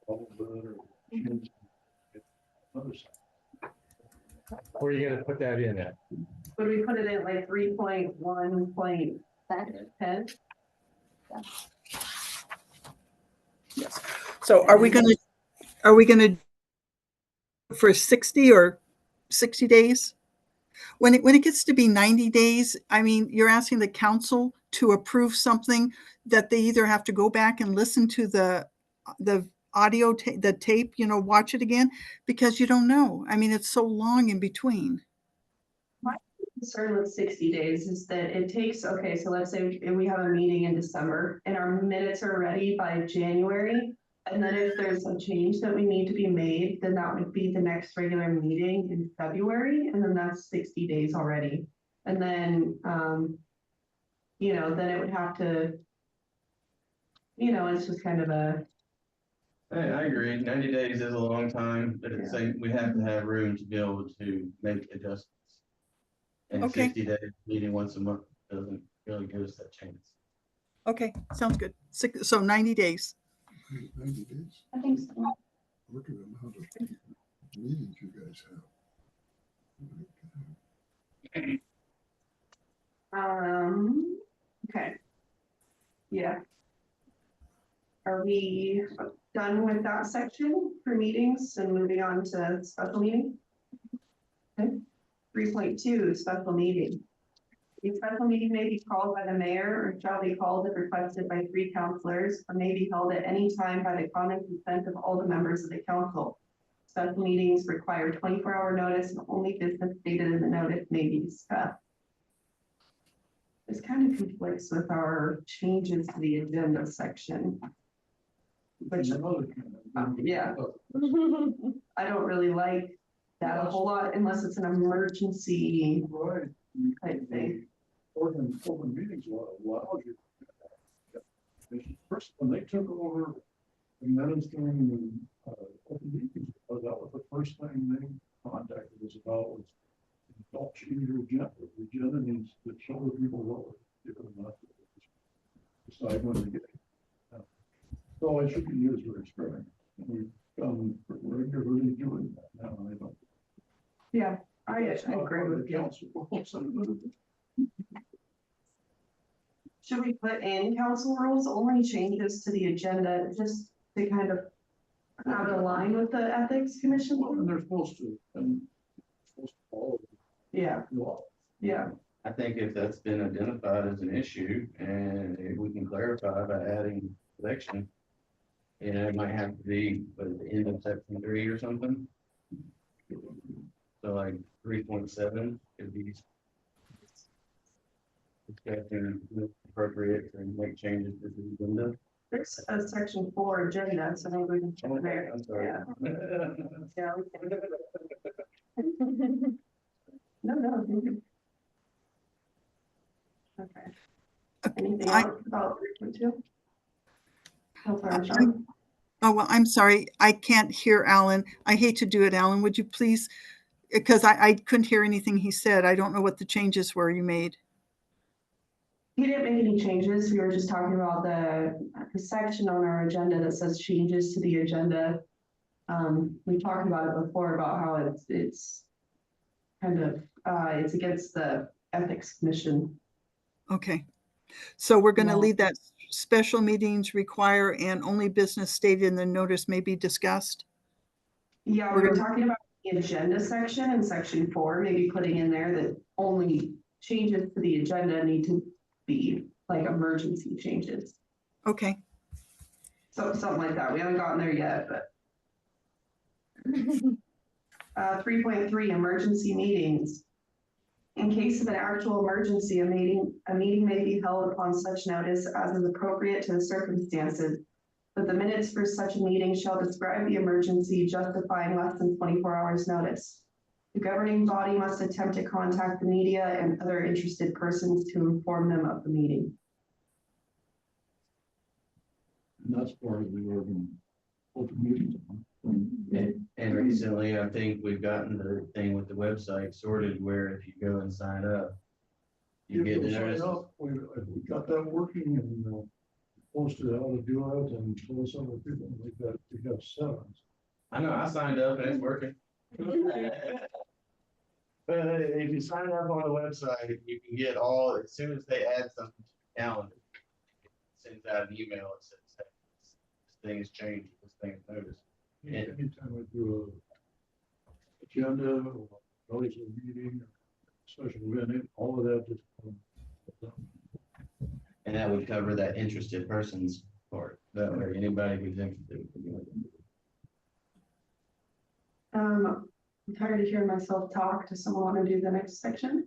All of that or change other side. Where are you gonna put that in at? Would we put it in like 3.1.10? that, So are we gonna for 60 or 60 days? When it gets to be 90 days, I mean, you're asking the council to approve something that they either have to go back and listen to the audio, the tape, watch it again, because you don't know. I mean, it's so long in between. Concern with 60 days is that it takes, okay, so let's say we have a meeting in December and our minutes are ready by January. And then if there's a change that we need to be made, then that would be the next regular meeting in February, and then that's 60 days already. And then, then it would have to, it's just kind of a, I agree. 90 days is a long time, but at the same, we have to have room to be able to make adjustments. And Okay. 60 days meeting once a month doesn't really give us that chance. Okay, sounds good. So 90 days. 90 days. I think so. Look at the amount of meetings you guys have. Okay. Yeah. Are we done with that section for meetings and moving on to special meeting? Okay. 3.2, special meeting. A special meeting may be called by the mayor or shall be called if requested by 3 councilors or may be held at any time by the common consent of all the members of the council. Special meetings require 24-hour notice and only business stated in the notice may be discussed. This kind of conflicts with our changes to the agenda section. Which, yeah. I don't really like that a whole lot unless it's an emergency Right. type thing. Open meetings allows you. First, when they took over administering open meetings, that was the first thing they contacted us about was don't change your agenda. The agenda needs to show the people what we're doing, not decide when to get it. So it should be used for experiment. We've regularly doing that now. I don't. Yeah, I agree with you. you. Should we put in council rules only changes to the agenda just to kind of out of line with the ethics commission? Well, and they're supposed to, and supposed to follow Yeah, the law. yeah, I think if that's been identified as an issue and if we can clarify by adding election, it might have to be at the end of section 3 or something. So like 3.7 could be discussing appropriate and make changes to the agenda. there's a section 4 agenda, so maybe we can check there. I'm sorry. Yeah. Yeah, we can. No, you can. Okay. Anything else about 3.2? Oh, well, I'm sorry. I can't hear Alan. I hate to do it, Alan. Would you please, because I couldn't hear anything he said. I don't know what the changes were you made. He didn't make any changes. We were just talking about the section on our agenda that says changes to the agenda. We talked about it before about how it's kind of, it's against the ethics commission. Okay. So we're going to No. leave that special meetings require and only business stated in the notice may be discussed. Yeah, we were talking about the agenda section in section 4, maybe putting in there that only changes to the agenda need to be like emergency changes. Okay. So something like that. We haven't gotten there yet, but. 3.3 emergency meetings. In case of an actual emergency, a meeting may be held upon such notice as is appropriate to the circumstances. But the minutes for such a meeting shall describe the emergency, justifying less than 24 hours notice. The governing body must attempt to contact the media and other interested persons to inform them of the meeting. And that's part of the open meetings. And recently, I think we've gotten the thing with the website sorted where if you go and sign up, you get the notice. We got that working and posted how to do it and told some of the people we got 7. I know, I signed up and it's working. But if you sign up on the website, you can get all, as soon as they add something to the calendar, it sends out an email that says, hey, this thing has changed, this thing is noticed. Anytime I do a agenda or notice of a meeting, special event, all of that just comes. And that would cover that interested person's part. That way, anybody who's interested. I'm tired of hearing myself talk. Does someone want to do the next section?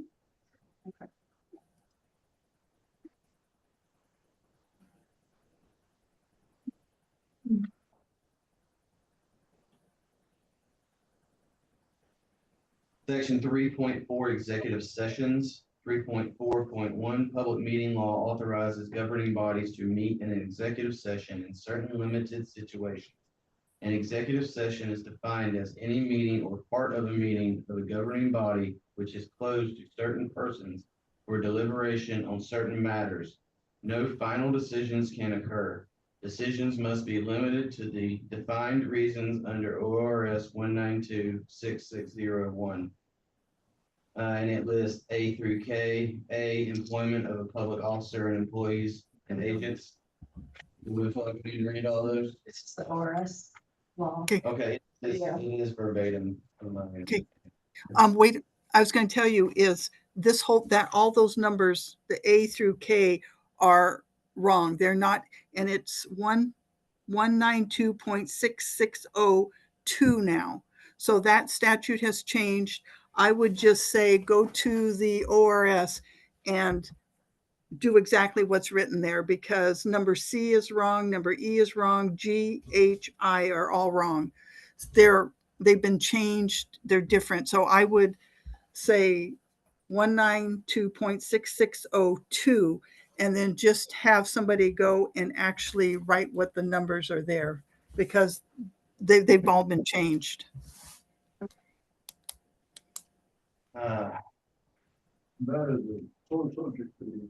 Okay. Section 3.4 executive sessions. 3.4.1 public meeting law authorizes governing bodies to meet in an executive session in certain limited situations. An executive session is defined as any meeting or part of a meeting of a governing body which is closed to certain persons for deliberation on certain matters. No final decisions can occur. Decisions must be limited to the defined reasons under ORS 192-6601. And it lists A through K. A, employment of a public officer and employees and agents. Do we feel like we need to read all those? It's just the ORS law. Okay, Yeah. it is verbatim. Okay. Wait, I was going to tell you is this whole, that all those numbers, the A through K are wrong. They're not, and it's 192.6602 now. So that statute has changed. I would just say go to the ORS and do exactly what's written there, because number C is wrong, number E is wrong, G, H, I are all wrong. They've been changed. They're different. So I would say 192.6602 and then just have somebody go and actually write what the numbers are there, because they've all been changed. That is a sore subject to be.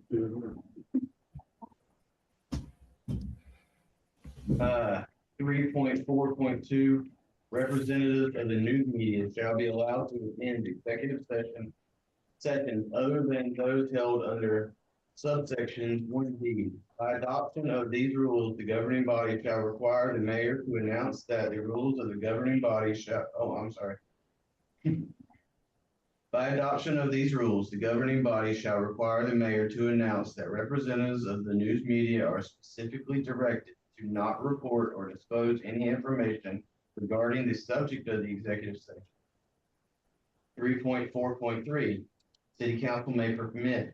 3.4.2, representatives of the news media shall be allowed to attend executive sessions other than those held under subsection 1D. By adoption of these rules, the governing body shall require the mayor to announce that the rules of the governing body shall, By adoption of these rules, the governing body shall require the mayor to announce that representatives of the news media are specifically directed to not report or disclose any information regarding the subject of the executive session. 3.4.3, city council may permit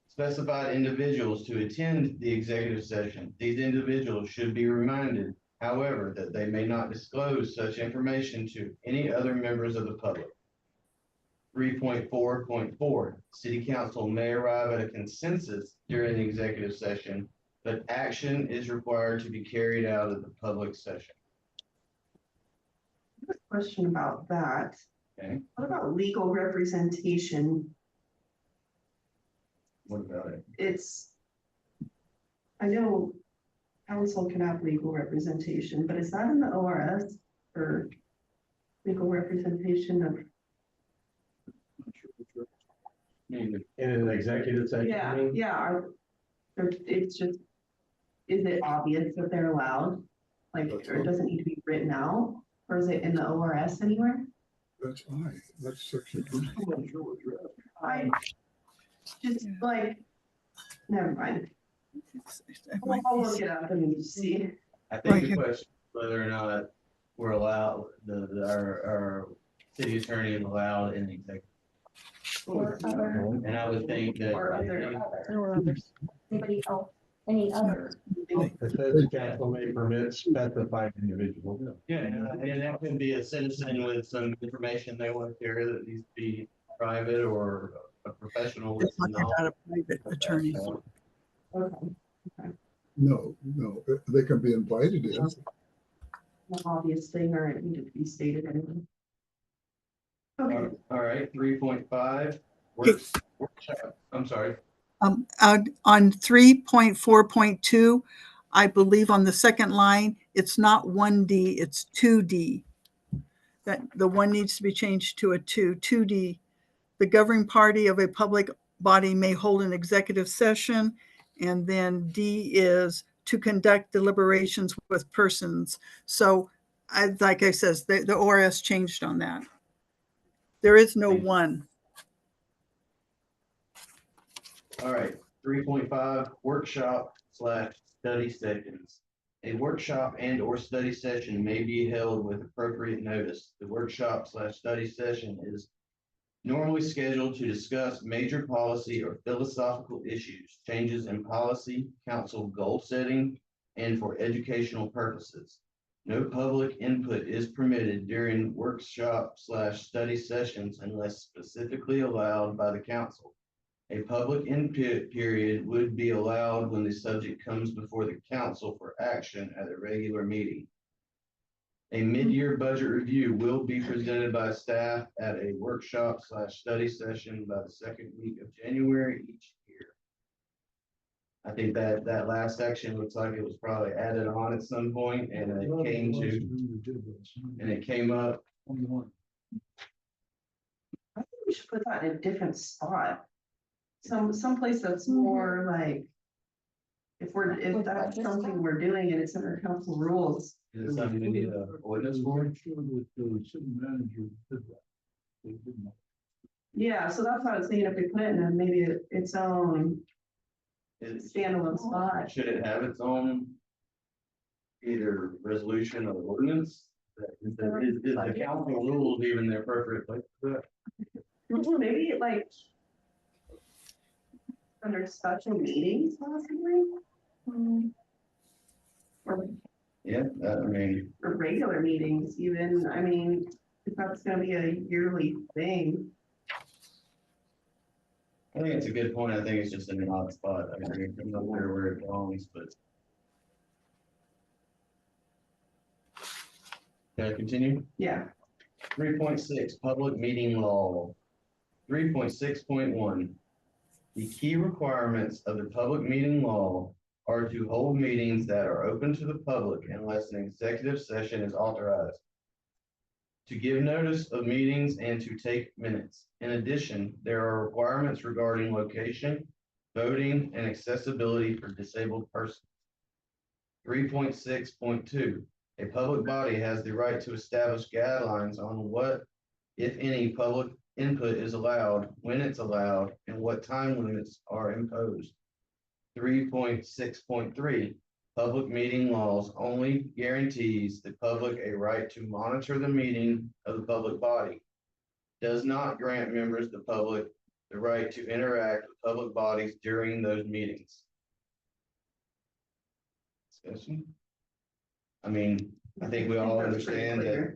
specified individuals to attend the executive session. These individuals should be reminded, however, that they may not disclose such information to any other members of the public. 3.4.4, city council may arrive at a consensus during the executive session, but action is required to be carried out of the public session. Question about that. Okay. What about legal representation? What about it? I know council can have legal representation, but is that in the ORS for legal representation of? In an executive session. Yeah, meeting? yeah, it's just, is it obvious that they're allowed? Like, or it doesn't need to be written out, or is it in the ORS anywhere? That's fine, that's section. I'm sure what you're asking. I just like, never mind. I'll look it up and see. I think Right the here. question is whether or not we're allowed, our city attorney is allowed in the executive. Or other, And I would think that. Or other. There were others. anybody else, any other. It says the council may permit specified individuals. Yeah, and that can be a citizen with some information they want to share that needs to be private or a professional They're with some talking about knowledge. a private attorney. Okay, No, they can be invited in. an obvious thing, or it needed to be stated anyway. Okay, All right, 3.5, workshop, I'm sorry. On 3.4.2, I believe on the second line, it's not 1D, it's 2D. That the one needs to be changed to a 2D. The governing party of a public body may hold an executive session. And then D is to conduct deliberations with persons. So like I says, the ORS changed on that. There is no one. All right, 3.5, workshop/study sessions. A workshop and or study session may be held with appropriate notice. The workshop/study session is normally scheduled to discuss major policy or philosophical issues, changes in policy, council goal setting, and for educational purposes. No public input is permitted during workshop/study sessions unless specifically allowed by the council. A public input period would be allowed when the subject comes before the council for action at a regular meeting. A mid-year budget review will be presented by staff at a workshop/study session by the second week of January each year. I think that last section looks like it was probably added on at some point and it came up. I think we should put that in a different spot. Someplace that's more like. If that's something we're doing and it's in our council rules. Is it something we need a ordinance for? Sure that the city manager did that. They didn't. Yeah, so that's what I was thinking, if we put it in maybe its own standalone spot. Should it have its own either resolution or ordinance? Is the council rules even the appropriate place for that? Maybe like. Under special meetings possibly. Or Yeah, I mean, or regular meetings even, I mean, if that's gonna be a yearly thing. I think it's a good point. I think it's just in an odd spot. I agree. I'm not sure where it belongs, but. Can I continue? Yeah. 3.6, public meeting law. 3.6.1. The key requirements of the public meeting law are to hold meetings that are open to the public unless an executive session is authorized, to give notice of meetings and to take minutes. In addition, there are requirements regarding location, voting, and accessibility for disabled persons. 3.6.2, a public body has the right to establish guidelines on what, if any, public input is allowed, when it's allowed, and what time limits are imposed. 3.6.3, public meeting laws only guarantees the public a right to monitor the meeting of the public body. Does not grant members of the public the right to interact with public bodies during those meetings. Discussion? I mean, I think we all understand that,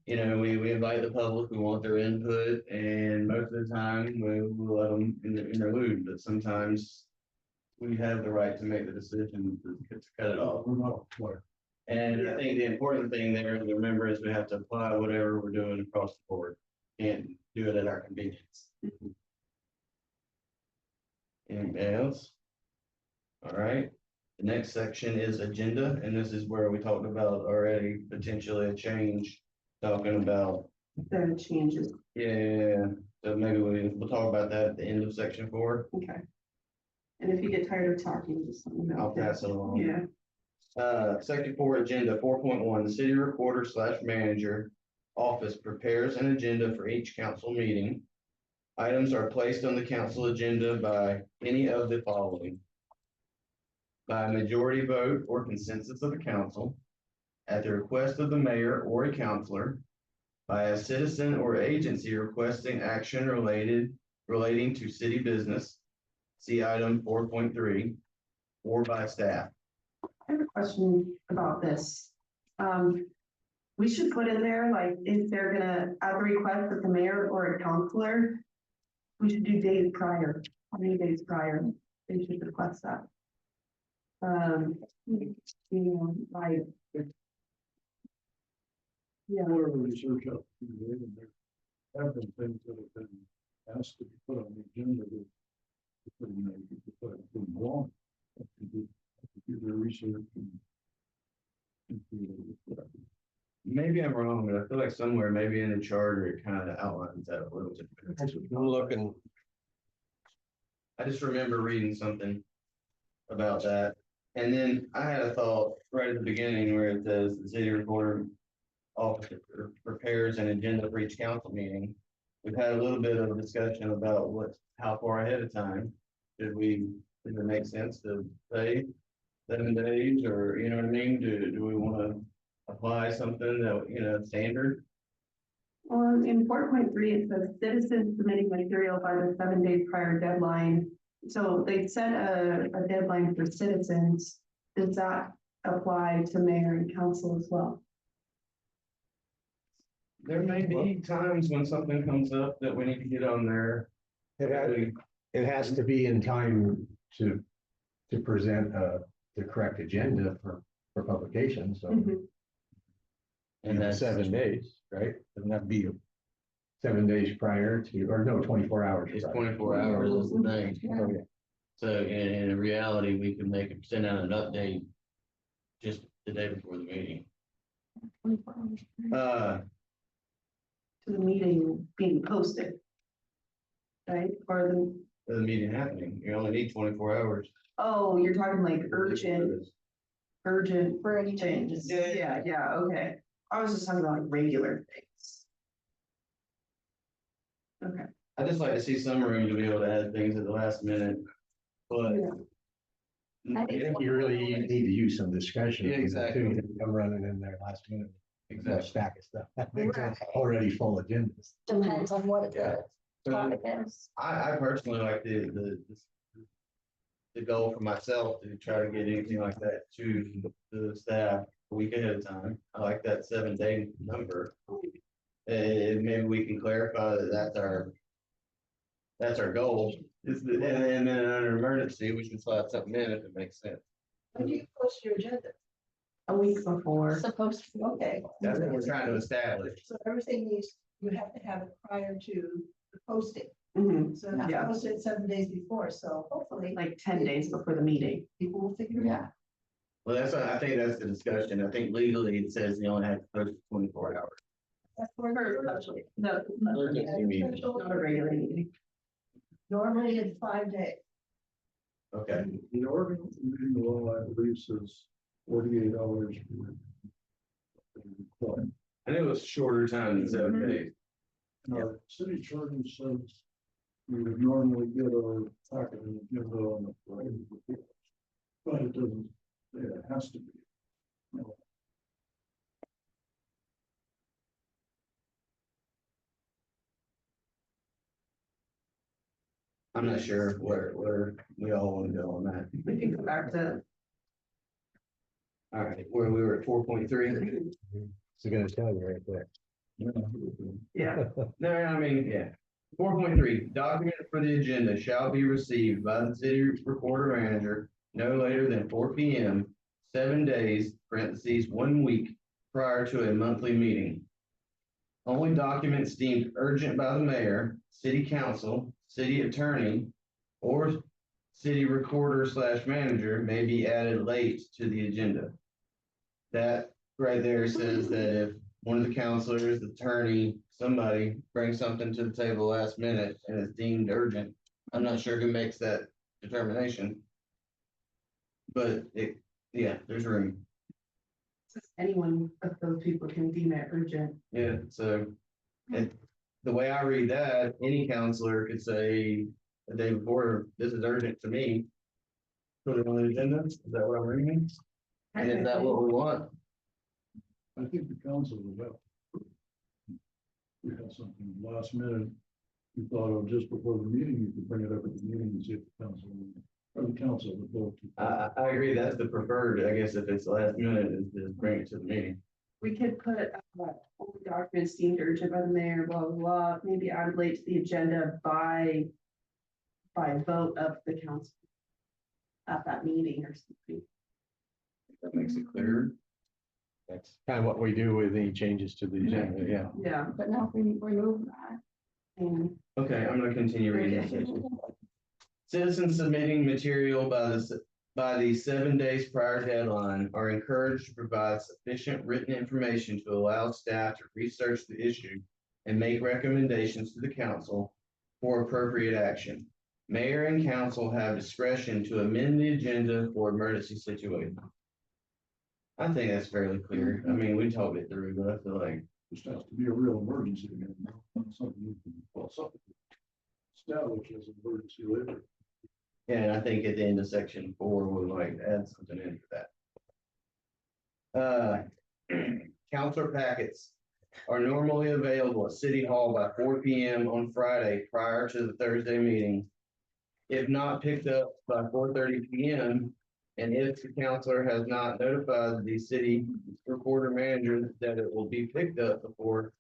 you know, we invite the public, we want their input, and most of the time we'll let them interlude, but sometimes we have the right to make the decision to cut it off. We're not clear. And I think the important thing there to remember is we have to apply whatever we're doing across the board and do it at our convenience. Anything else? All right. The next section is agenda, and this is where we talked about already potentially a change, talking about. The changes, Yeah, so maybe we'll talk about that at the end of section 4. okay. And if you get tired of talking, just let me know. I'll pass it along. Yeah, Section 4, agenda 4.1, the city recorder/manager office prepares an agenda for each council meeting. Items are placed on the council agenda by any of the following: by a majority vote or consensus of the council, at the request of the mayor or a councilor, by a citizen or agency requesting action relating to city business, see item 4.3, or by staff. I have a question about this. We should put in there, like, if they're gonna, at the request of the mayor or a counselor, we should do days prior, how many days prior they should request that. You know, like. Yeah, Whatever research up to date, and there have been things that have been asked to be put on the agenda that. You know, you could put it in wrong. Do their research and. Maybe I'm wrong, but I feel like somewhere, maybe in the charter, it kind of outlines that a little bit. I'm looking, I just remember reading something about that. And then I had a thought right at the beginning where it says the city recorder office prepares an agenda for each council meeting. We've had a little bit of a discussion about how far ahead of time does it make sense to say 7 days, or, you know what I mean? Do we want to apply something that, you know, standard? well, in 4.3, it says citizens submitting material by the 7 days prior deadline. So they set a deadline for citizens. Does that apply to mayor and council as well? There may be times when something comes up that we need to get on there. it has to be in time to present the correct agenda for publication, so. Mhm. And that's 7 days, right? Doesn't that be 7 days prior to, or no, 24 hours? it's prior. 24 hours is the thing. Oh, yeah. So in reality, we can send out an update just the day before the meeting. 24 hours. To the meeting being posted. Right, or The meeting happening, you only need 24 hours. oh, you're talking like urgent For any changes. changes. Yeah, okay. I was just talking about like regular things. Okay. I just like to see some room to be able to add things at the last minute, but. I think- I think you really need to use some discretion. Yeah, exactly. You come running in there last minute, a Exactly. stack of stuff. I think Right. it's already full agendas. Depends on what Yeah. the topic is. I personally like the goal for myself to try to get anything like that to the staff a week ahead of time. I like that 7 day number. And maybe we can clarify that that's our goal. And then under emergency, we can slide something in if it makes sense. When do you post your agenda? A week before. Supposed to. Okay. That's what we're trying to establish. So everything you have to have it prior to the posting. Mhm. So it's Yeah. posted 7 days before, so hopefully Like 10 days before the meeting. people will figure it out. Well, I think that's the discussion. I think legally it says you only have to post 24 hours. That's for No, Emergency meeting. not a regular meeting. Normally it's 5 days. Okay. The Oregon meeting law, I believe, says 48 hours. But I knew it was shorter time than 7 days. our city charter says we would normally get a packet and agenda on the Friday before. But it doesn't, say it has to be. No. I'm not sure where we all want to go on that. We can go back to. All right, where we were at 4.3. It's gonna tell you right there. Yeah. No, I mean, yeah. 4.3, document for the agenda shall be received by the city recorder manager no later than 4 p.m., 7 days, parentheses, 1 week prior to a monthly meeting. Only documents deemed urgent by the mayor, city council, city attorney, or city recorder / manager may be added late to the agenda. That right there says that if one of the counselors, the attorney, somebody brings something to the table last minute and it's deemed urgent, I'm not sure who makes that determination. But there's room. Anyone of those people can deem it urgent. Yeah, so, and the way I read that, any counselor could say the day before, this is urgent to me. Put it on the agenda, is that what I'm reading? And is that what we want? I think the council would have. We had something last minute. You thought of just before the meeting, you could bring it up at the meeting and see if the council, or the council would vote. I agree, that's the preferred, I guess, if it's last minute, is to bring it to the meeting. We could put, only documents deemed urgent by the mayor, blah, blah, blah, maybe added late to the agenda by vote of the council. At that meeting or something. That makes it clearer. That's kind of what we do with any changes to the agenda, yeah. Yeah. But now if we remove that. And Okay, I'm gonna continue reading. Citizens submitting material by the 7 days prior deadline are encouraged to provide sufficient written information to allow staff to research the issue and make recommendations to the council for appropriate action. Mayor and council have discretion to amend the agenda for emergency situations. I think that's fairly clear. I mean, we talked it through, but I feel like, Just has to be a real emergency again, not something you can, well, something. Establish as an emergency later. yeah, and I think at the end of section 4, we'll like add something in for that. Counselor packets are normally available at City Hall by 4 p.m. on Friday prior to the Thursday meeting. If not picked up by 4:30 p.m., and if the counselor has not notified the city recorder manager that it will be picked up before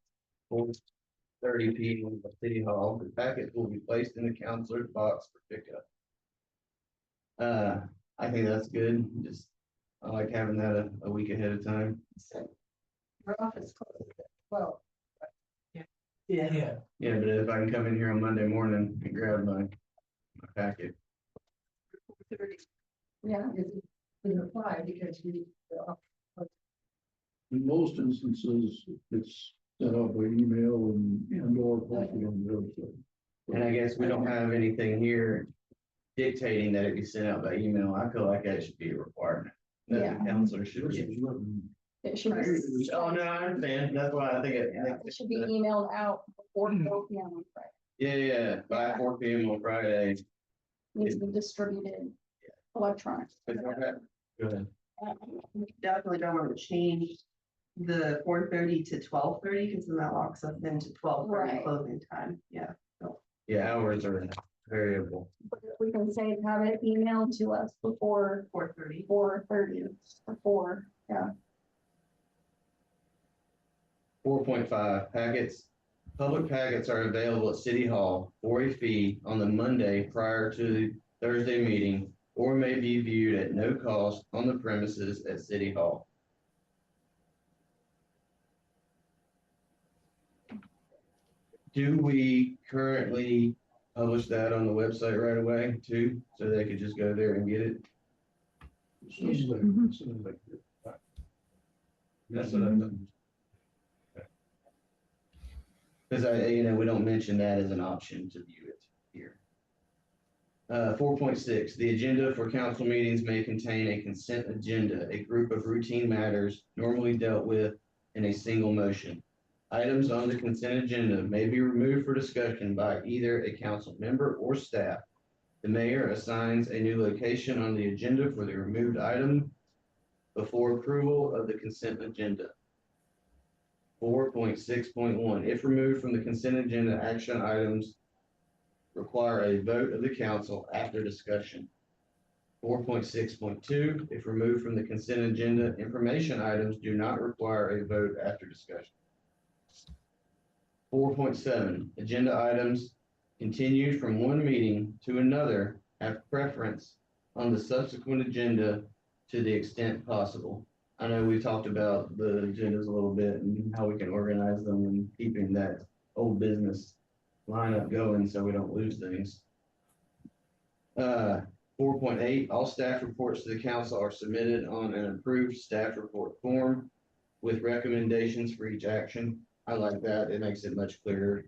4:30 p.m. at City Hall, the packet will be placed in the counselor's box for pickup. I think that's good. I like having that a week ahead of time. Our office closes at 12. Yeah. Yeah, but if I can come in here on Monday morning and grab my packet. Yeah, It doesn't apply because we. In most instances, it's sent out by email and or posted on the website. And I guess we don't have anything here dictating that it be sent out by email. I feel like that should be a requirement. That Yeah. the counselor should This get. is written. it should be. Oh, no, I understand. That's why I think it. It should be emailed out before 4 p.m. on Friday. Yeah, by 4 p.m. on Friday. Needs to be distributed electronically. Okay. Go ahead. We definitely don't want to change the 4:30 to 12:30, because then that locks us into 12:30 Right. closing time, yeah. Yeah, hours are variable. But if we can say, have it emailed to us before 4:30. 4:30 or 4, yeah. 4.5 packets. Public packets are available at City Hall for a fee on the Monday prior to the Thursday meeting, or may be viewed at no cost on the premises at City Hall. Do we currently publish that on the website right away too, so they could just go there and get it? Something like that. That's what I've done. Because we don't mention that as an option to view it here. 4.6, the agenda for council meetings may contain a consent agenda, a group of routine matters normally dealt with in a single motion. Items on the consent agenda may be removed for discussion by either a council member or staff. The mayor assigns a new location on the agenda for the removed item before approval of the consent agenda. 4.6.1, if removed from the consent agenda, action items require a vote of the council after discussion. 4.6.2, if removed from the consent agenda, information items do not require a vote after discussion. 4.7, agenda items continued from one meeting to another have preference on the subsequent agenda to the extent possible. I know we talked about the agendas a little bit and how we can organize them and keeping that old business lineup going so we don't lose things. 4.8, all staff reports to the council are submitted on an approved staff report form with recommendations for each action. I like that. It makes it much clearer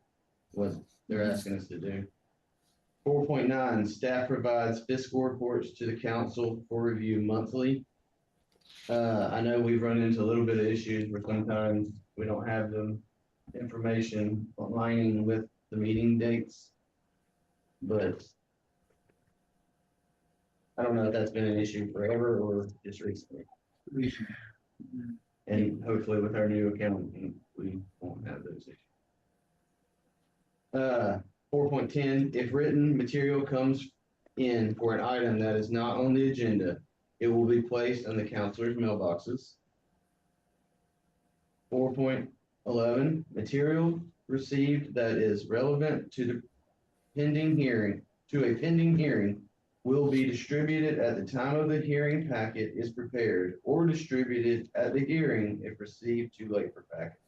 what they're asking us to do. 4.9, staff provides fiscal reports to the council for review monthly. I know we've run into a little bit of issues where sometimes we don't have the information aligning with the meeting dates. But I don't know if that's been an issue forever or just recently. And hopefully with our new accountant, we won't have those issues. 4.10, if written material comes in for an item that is not on the agenda, it will be placed on the counselor's mailboxes. 4.11, material received that is relevant to the pending hearing, will be distributed at the time of the hearing packet is prepared or distributed at the hearing if received too late for packet.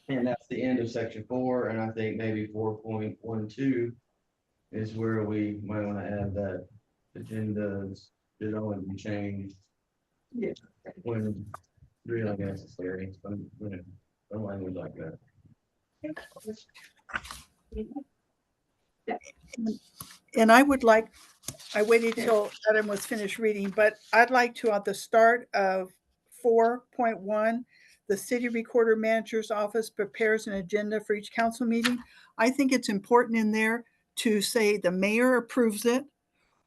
And that's the end of section 4, and I think maybe 4.12 is where we might want to add that agendas should only be changed. Yeah. When really necessary, some language like that. And I would like, I waited till Adam was finished reading, but I'd like to, at the start of 4.1, the city recorder manager's office prepares an agenda for each council meeting. I think it's important in there to say the mayor approves it,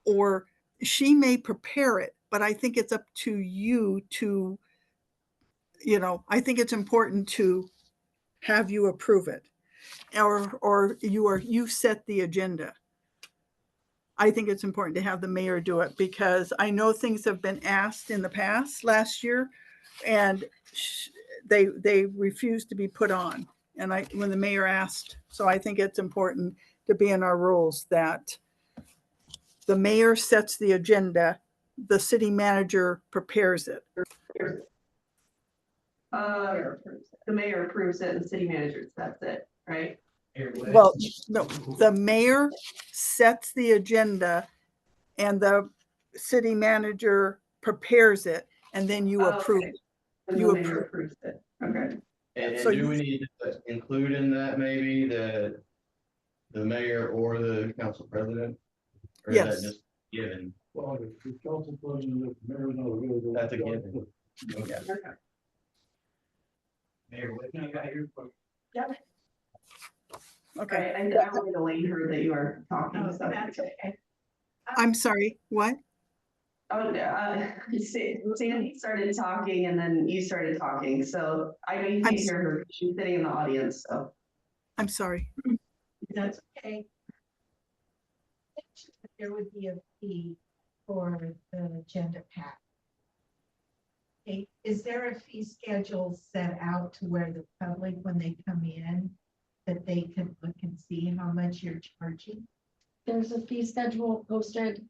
or she may prepare it, but I think it's up to you to, I think it's important to have you approve it, or you set the agenda. I think it's important to have the mayor do it because I know things have been asked in the past last year and they refused to be put on. And when the mayor asked, so I think it's important to be in our rules that the mayor sets the agenda the city manager prepares it. The mayor approves it and the city manager sets it, right? Well, no, the mayor sets the agenda and the city manager prepares it, and then you Oh, approve. okay. And You the mayor approve. approves it, okay. And So do we you- need to include in that maybe the mayor or the council president? Or is that Yes. just given? Well, if the council president, if the mayor is not available. That's a given. Okay. Mayor, what can I got here for? Okay, I wanted Elaine heard that you are talking, so that's okay. I'm sorry, what? Oh, Sandy started talking and then you started talking, so I know you can't hear her, she's sitting in the audience, so. I'm sorry. That's okay. There would be a fee for the agenda pack. Okay, is there a fee schedule set out to where the public, when they come in, that they can look and see how much you're charging? There's a fee schedule posted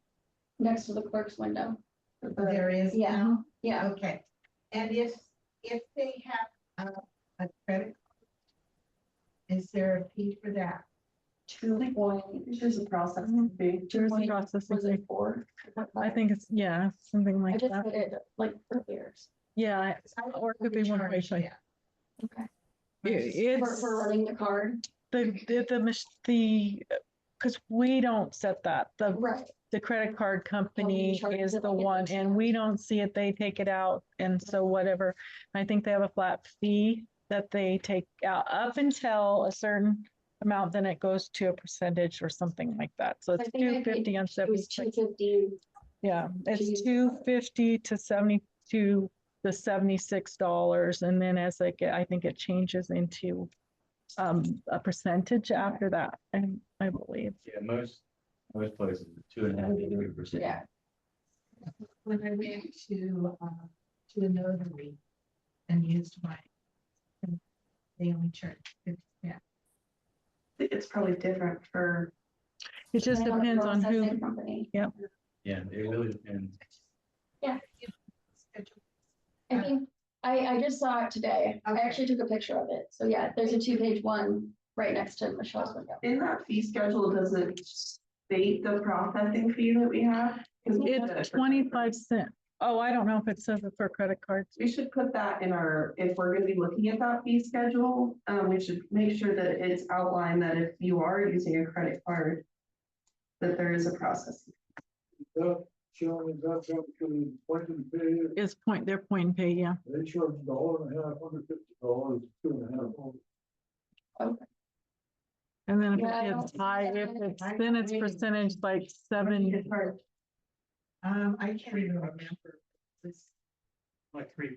next to the clerk's window. There is Yeah. now? Yeah, Okay, and if they have a credit, card, is there a fee for that? 2 There's a processing fee. There's a processing Was it 4? I think it's, yeah, something I like just that. did it like earlier. Yeah, or it could be one way. Okay. It's For running the card. because we don't set that. Right. The credit card company charge is it the like one, it's and we don't see it, they take it out, and so whatever. I think they have a flat fee that they take out up until a certain amount, then it goes to a percentage or something like that. So it's I think I paid- 250 on It was 76. 250. Yeah, it's Geez. 250 to 72 to $76, and then as I get, I think it changes into a percentage after that, and I believe. Yeah, most places, 2.5 to 3%. Yeah. When I went to a notary and used my, they only charged 50 cents. It's probably different for, It just Depending depends the on who. processing Company. Yeah, it really depends. I think, I just saw it today. I actually took a picture of it. So yeah, there's a 2-page one right next to Michelle's window. in that fee schedule, does it state the processing fee that we have? 'Cause we did it It's for- 25 cents. Oh, I don't know if it says it for credit cards. We should put that in our, if we're gonna be looking at that fee schedule, we should make sure that it's outlined that if you are using a credit card, that there is a process. That, Sharon, that's up to point and pay, It's their point and pay, yeah. they charge $1.50, $150, $2.50. And then if Yeah, I it's don't- high, if it's, then it's percentage like 7. I can't even remember. It's Like $3.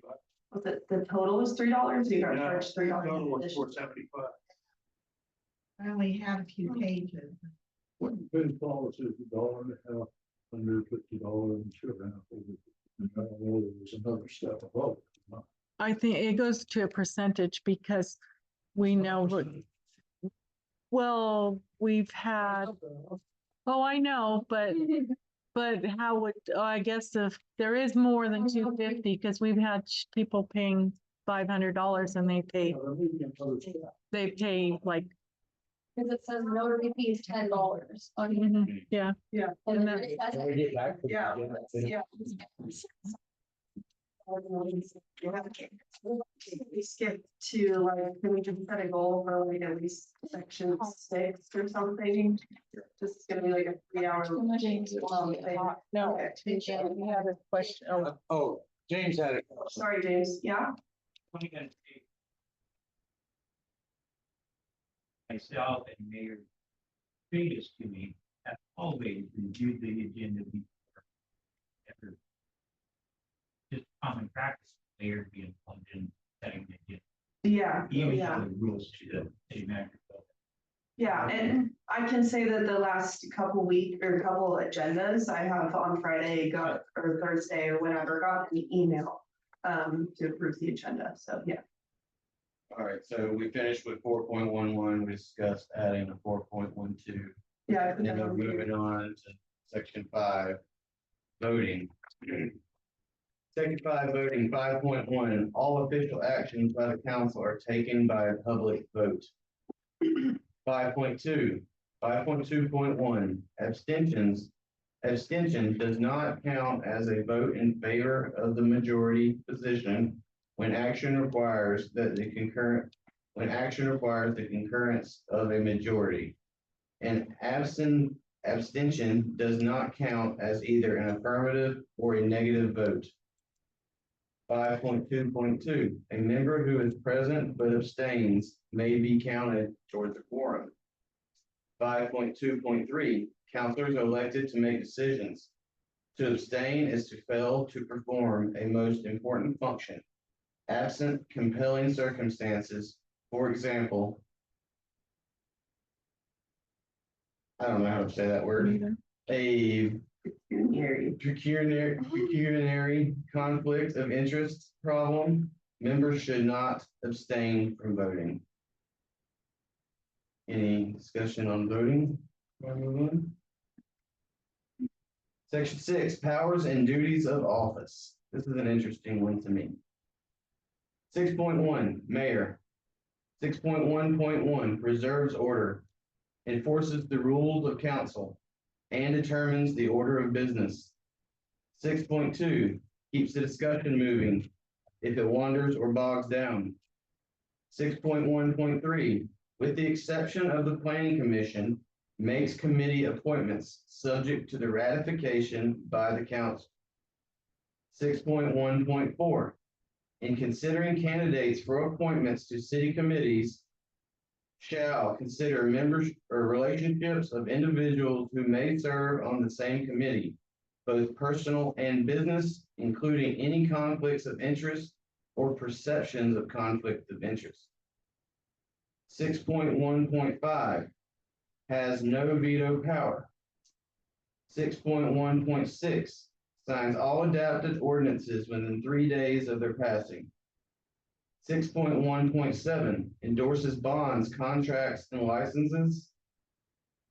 Was it, the total was $3? You got charged $3. $4.75. I only have a few pages. What you pay policy is $1.50, under $50 and $2.50. And I don't know, there's another step above. it. I think it goes to a percentage because we know what, well, we've had, oh, I know, but how would, oh, I guess if there is more than 250, because we've had people paying $500 and Yeah, there may be another step. they pay like, Because it says notary fee is $10 on. yeah. Yeah. And And then then- it says- Can we get back to the Yeah, agenda? yeah. We skip to like, can we just set a goal for like at least section 6 or something? Just gonna be like a 3-hour. long thing. No, Okay. we had a question. Oh, Oh, James had it. Sorry, James, yeah? Myself and Mayor previous to me have always reviewed the agenda before. Ever. Just common practice, mayor being plugged in, setting the agenda, Yeah, even yeah. though the rules to the city manager. Yeah, and I can say that the last couple agendas I have on Friday or Thursday or whenever, got an email to approve the agenda, so yeah. All right, so we finished with 4.11, we discussed adding a 4.12, Yeah. and then we're moving on to section 5. voting. Section 5, voting, 5.1, all official actions by the council are taken by a public vote. 5.2, 5.2.1, abstention does not count as a vote in favor of the majority position when action requires the concurrence of a majority. And abstention does not count as either an affirmative or a negative vote. 5.2.2, a member who is present but abstains may be counted towards a quorum. 5.2.3, councilors are elected to make decisions. To abstain is to fail to perform a most important function. Absent compelling circumstances, for example, I don't know how to say that word, a pecuniary conflict of interest problem, members should not abstain from voting. Any discussion on voting? Section 6, powers and duties of office. This is an interesting one to me. 6.1, mayor. 6.1.1, preserves order, enforces the rules of council, and determines the order of business. 6.2, keeps the discussion moving if it wanders or bogs down. 6.1.3, with the exception of the planning commission, makes committee appointments subject to the ratification by the council. 6.1.4, in considering candidates for appointments to city committees, shall consider members or relationships of individuals who may serve on the same committee, both personal and business, including any conflicts of interest or perceptions of conflict of interest. 6.1.5 has no veto power. 6.1.6 signs all adopted ordinances within 3 days of their passing. 6.1.7 endorses bonds, contracts, and licenses.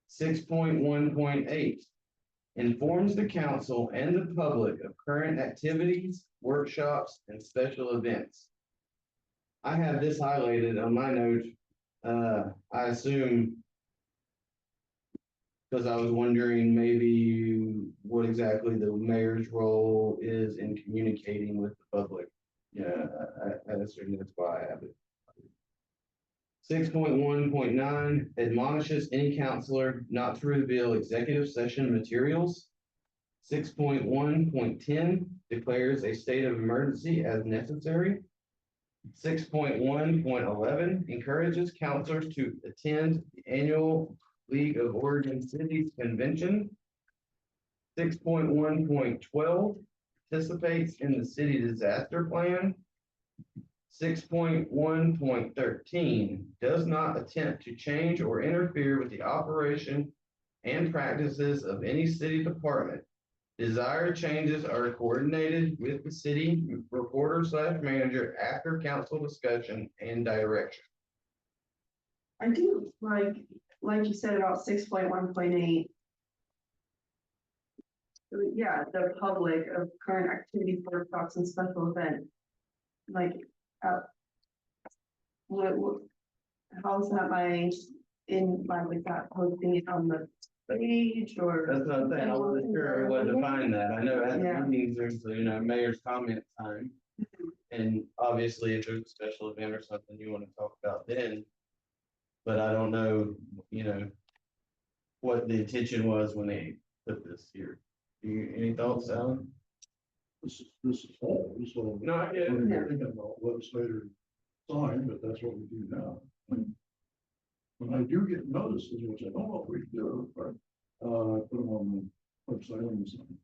6.1.8 informs the council and the public of current activities, workshops, and special events. I have this highlighted on my note. I assume because I was wondering maybe what exactly the mayor's role is in communicating with the public. Yeah, I assume that's why I have it. 6.1.9 admonishes any counselor not to reveal executive session materials. 6.1.10 declares a state of emergency as necessary. 6.1.11 encourages counselors to attend the annual League of Oregon Cities Convention. 6.1.12 participates in the city disaster plan. 6.1.13 does not attempt to change or interfere with the operation and practices of any city department. Desired changes are coordinated with the city reporter/manager after council discussion and direction. I do like you said about 6.1.8. Yeah, the public of current activities, workshops, and special events. Like, how's that like that posting it on the page or? That's what I'm saying. I wasn't sure what to define that. I know at Yeah. the meetings, there's the, mayor's comment time. And obviously, if there's a special event or something you want to talk about then. But I don't know, what the intention was when they put this here. Any thoughts, Alan? This is all, so. No, I get it. We're thinking about legislator sign, but that's what we do now. When I do get notices, which I don't always do, but, put them on the website and something.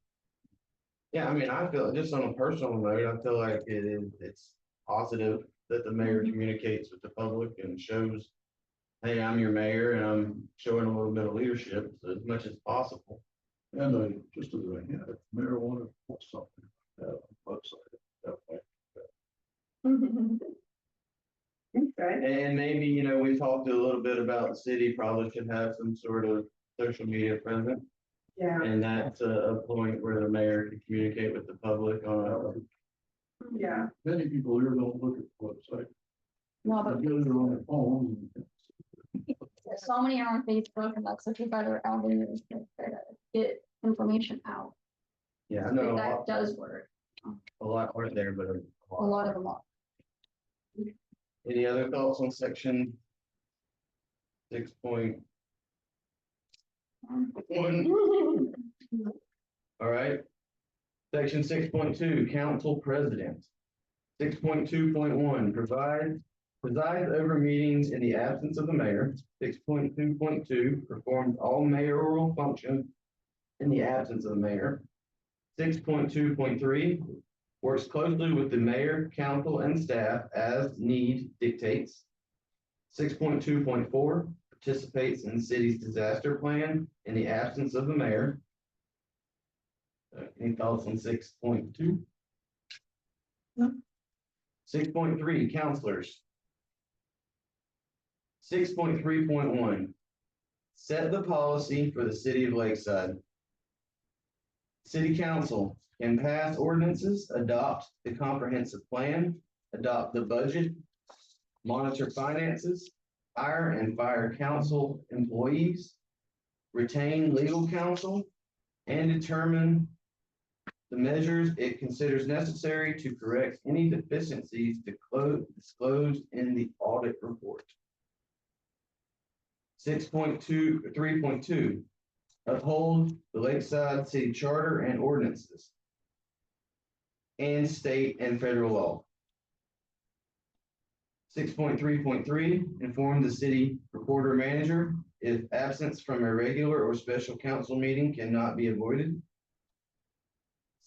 Yeah, I mean, I feel just on a personal note, I feel like it's positive that the mayor communicates with the public and shows, hey, I'm your mayor and I'm showing a little bit of leadership as much as possible. And just as a hint, if marijuana or something, website, that way. Okay. And maybe, we talked a little bit about the city probably should have some sort of social media presence. Yeah, And that's a point where the mayor can communicate with the public on yeah. Many people here don't look at the website. No, They but get it on their phone. so many are on Facebook and that's such a better avenue to get information out. Yeah, I know That does work. a lot aren't there, but A lot of them are. Any other thoughts on section 6.1? All right. Section 6.2, council president. 6.2.1, presides over meetings in the absence of the mayor. 6.2.2, performs all mayoral functions in the absence of the mayor. 6.2.3, works closely with the mayor, council, and staff as need dictates. 6.2.4, participates in the city's disaster plan in the absence of the mayor. Any thoughts on 6.2? 6.3, counselors. 6.3.1, set the policy for the city of Lakeside. City council can pass ordinances, adopt the comprehensive plan, adopt the budget, monitor finances, hire and fire council employees, retain legal counsel, and determine the measures it considers necessary to correct any deficiencies disclosed in the audit report. 3.2, uphold the Lakeside City Charter and ordinances and state and federal law. 6.3.3, inform the city recorder manager if absence from a regular or special council meeting cannot be avoided.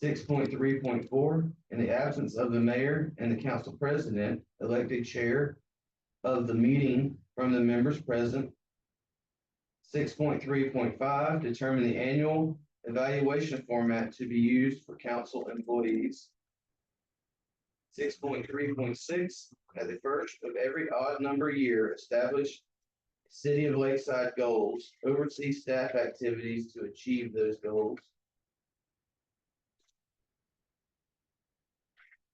6.3.4, in the absence of the mayor and the council president, elected chair of the meeting from the members present. 6.3.5, determine the annual evaluation format to be used for council employees. 6.3.6, at the first of every odd number year, establish City of Lakeside goals, oversee staff activities to achieve those goals.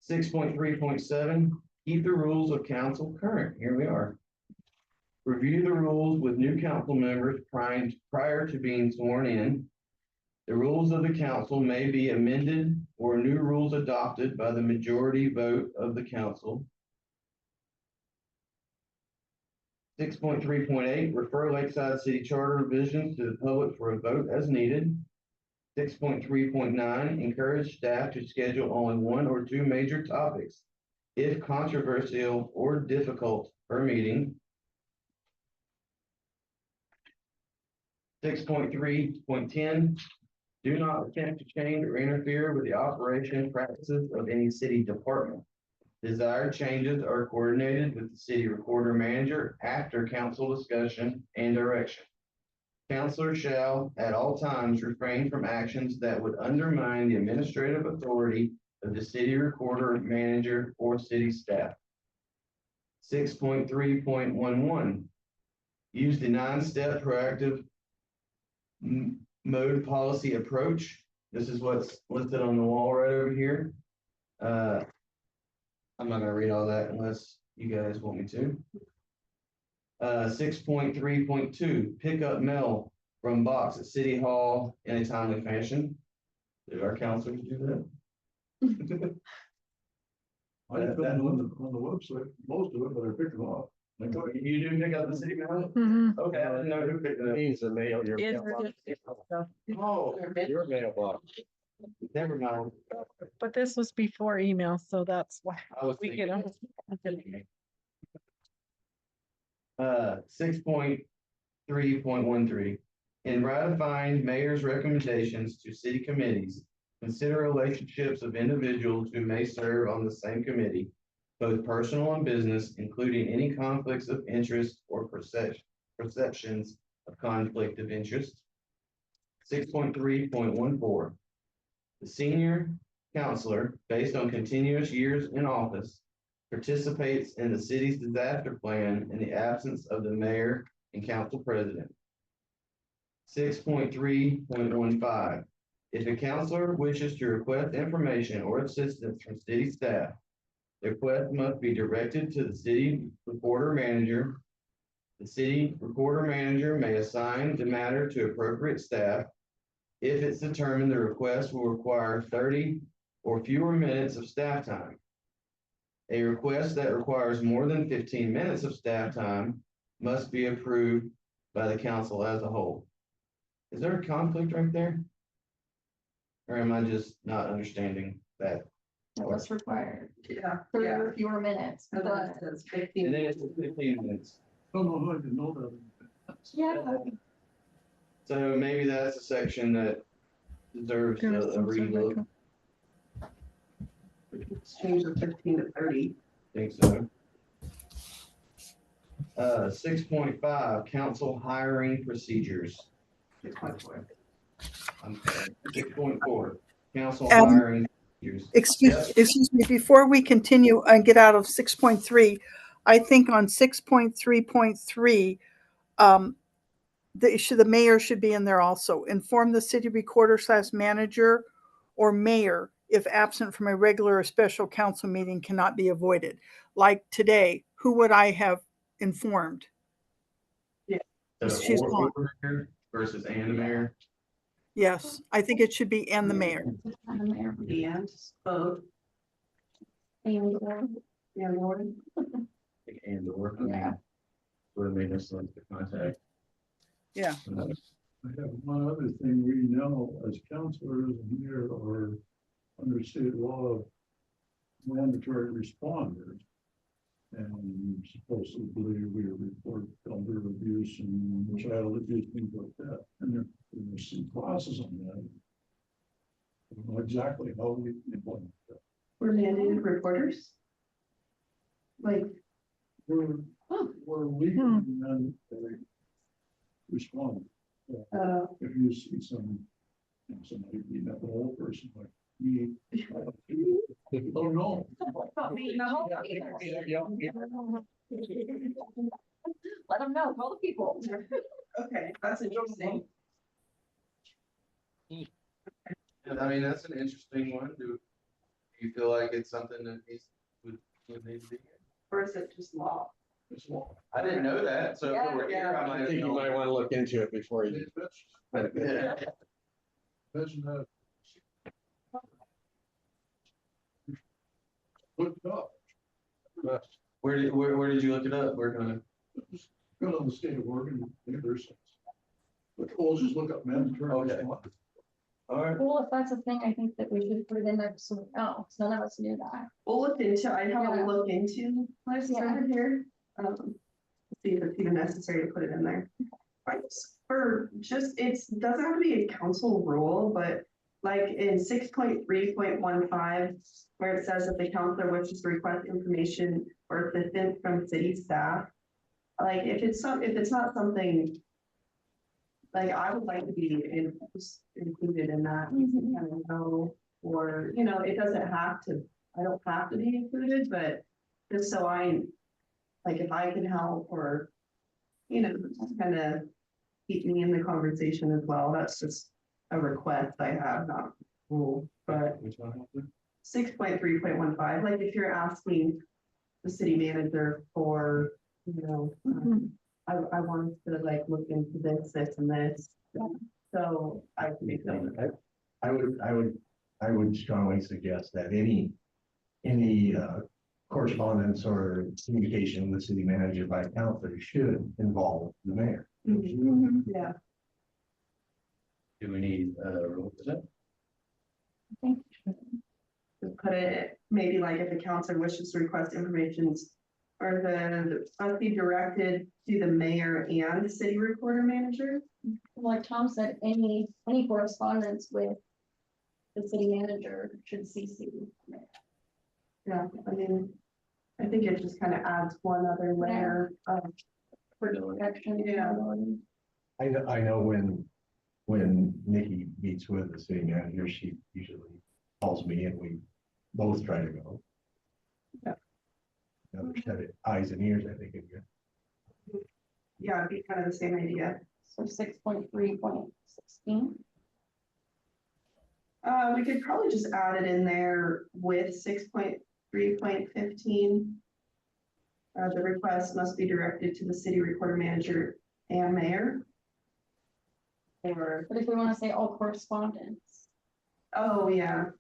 6.3.7, keep the rules of council current. Here we are. Review the rules with new council members prior to being sworn in. The rules of the council may be amended or new rules adopted by the majority vote of the council. 6.3.8, refer Lakeside City Charter revisions to the public for a vote as needed. 6.3.9, encourage staff to schedule only one or two major topics, if controversial or difficult, per meeting. 6.3.10, do not attempt to change or interfere with the operation practices of any city department. Desired changes are coordinated with the city recorder manager after council discussion and direction. Councilors shall at all times refrain from actions that would undermine the administrative authority of the city recorder manager or city staff. 6.3.11, use the 9-step proactive mode policy approach. This is what's listed on the wall right over here. I'm not gonna read all that unless you guys want me to. 6.3.2, pick up mail from box at City Hall in a timely fashion. Did our counselors do that? I didn't put it on the website, most of it, but I picked it off. You do pick up the city mail? Mhm. Okay, I didn't know who picked it up. Means the mail, your It's mailbox. Oh, Your mailbox. never mind. But this was before email, so that's why I was we thinking. get them. 6.3.13, in ratifying mayor's recommendations to city committees, consider relationships of individuals who may serve on the same committee, both personal and business, including any conflicts of interest or perceptions of conflict of interest. 6.3.14, the senior counselor, based on continuous years in office, participates in the city's disaster plan in the absence of the mayor and council president. 6.3.15. If a counselor wishes to request information or assistance from city staff, the request must be directed to the city recorder manager. The city recorder manager may assign the matter to appropriate staff if it's determined the request will require 30 or fewer minutes of staff time. A request that requires more than 15 minutes of staff time must be approved by the council as a whole. Is there a conflict right there? Or am I just not understanding that? That was required. Yeah. 30 or fewer minutes, And then but it says And 15. then it's 15 minutes. Don't know how to know that. yeah, So maybe that's a section that deserves a relook. Let's change the 15 to 30. Think so. 6.5, council hiring procedures. 6.4. I'm sorry, 6.4, council Adam? hiring procedures. Excuse me, before we continue and get out of 6.3, I think on 6.3.3, the mayor should be in there also. Inform the city recorder/manager or mayor if absent from a regular or special council meeting cannot be avoided. Like today, who would I have informed? So She's gone. or mayor versus and the mayor. Yes, I think it should be and the mayor. and the mayor. And both. And, And Lauren. And or. Yeah. Would have made us like the contact. Yeah. I have one other thing, we know as counselors here are under state law mandatory responders. And supposedly we report elder abuse and child abuse, things like that, and there's some classes on that. I don't know exactly how we implement that. We're mandated reporters. Like, We're legally mandatory respond. If you see somebody beating up an old person like me, oh no. Let them know, call the people. okay, that's interesting. I mean, that's an interesting one. Do you feel like it's something that would need to be? Or is it just law? It's law. I didn't know that, so if it were here, I might I have think you known. might want to look into it before you. Yeah. Imagine that. Look it up. Where did you look it up? We're gonna. Go on the state of Oregon, there's. But we'll just look up mandatory. Okay. response. All right. Well, if that's a thing, I think that we should put it in there so we know, 'cause none of us knew that. We'll look into, I haven't Yeah. looked into legislature here. See if it's even necessary to put it in there. Right, for just, doesn't have to be a council rule, but like in 6.3.15, where it says that the counselor wishes to request information or assistance from city staff. Like if it's not something. Like I would like to be included in that, kind of know, or, it doesn't have to, I don't have to be included, but just so like if I can help or, just kind of keep me in the conversation as well. That's just a request I have, not a rule, but Which one? 6.3.15, like if you're asking the city manager for, I wanted to like look into this and this. So I can make them. I would strongly suggest that any correspondence or communication with the city manager by counselor should involve the mayor. Yeah, Do we need a rule for that? put it, maybe like if the counselor wishes to request information or must be directed to the mayor and the city recorder manager. Like Tom said, any correspondence with the city manager should CC. Yeah, I mean, I think it just kind of adds one other layer of. For direction. Yeah. I know when Nikki meets with the city manager, she usually calls me and we both try to go. Yeah. Other set of eyes and ears, I think, in here. Yeah, it'd be kind of the same idea. So 6.3.16. We could probably just add it in there with 6.3.15. The request must be directed to the city recorder manager and mayor. Or, But if we want to say all correspondence, oh, yeah,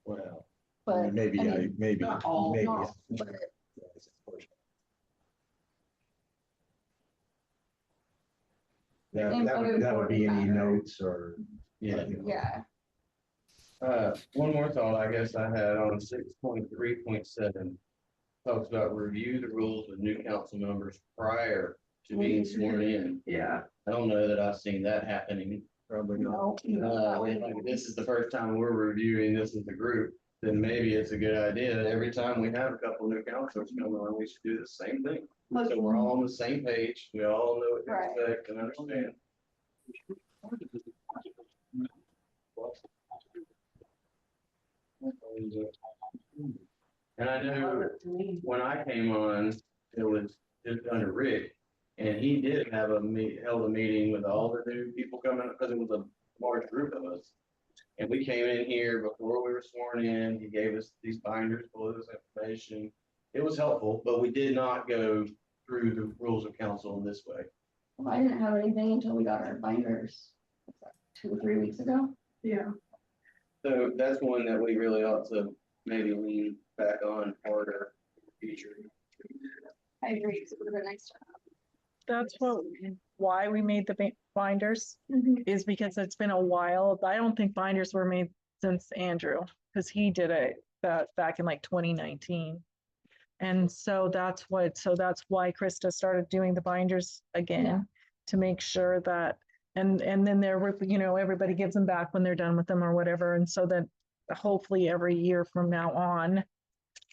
Well, but maybe, I mean, maybe. not all, maybe. not, but That, And that other would, that would be any important matter. notes or. Yeah. you know. yeah, One more thought I guess I had on 6.3.7 talks about review the rules with new council members prior to being sworn in. yeah. I don't know that I've seen that happening. Probably not. no. If this is the first time we're reviewing this as a group, then maybe it's a good idea that every time we have a couple new councilors come on, we should do the same thing. Look, So we're all on the same page, we all know what to Right. expect and understand. And I know when I came on, it was just under Rick, and he did have held a meeting with all the new people coming, because it was a large group of us. And we came in here before we were sworn in, he gave us these binders full of this information. It was helpful, but we did not go through the rules of council in this way. Well, I didn't have anything until we got our binders, what's that, 2 or 3 weeks ago. yeah, So that's one that we really ought to maybe lean back on harder in the future. I agree, 'cause it would have been nice to have. That's why we made the binders, is because it's been a while. I don't think binders were made since Andrew, because he did it back in like 2019. And so that's why Krista started doing the binders again, to make sure that, and then there were, everybody gives them back when they're done with them or whatever. And so that hopefully every year from now on,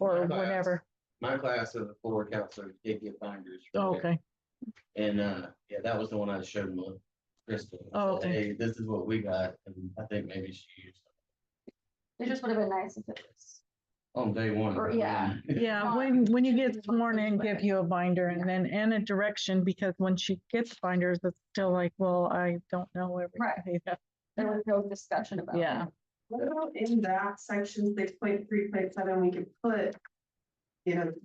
or My class. whenever. My class of the 4 counselors did get binders. Oh, okay. And, yeah, that was the one I showed them with Crystal. Oh, okay. Hey, this is what we got, and I think maybe she used It just would have been nice if it was, on day one. Or, yeah. Yeah, when you get sworn in, give you a binder and a direction, because when she gets binders, it's still like, well, I don't know everything. there was no discussion about it. Yeah. what about in that section 6.3.7, we could put,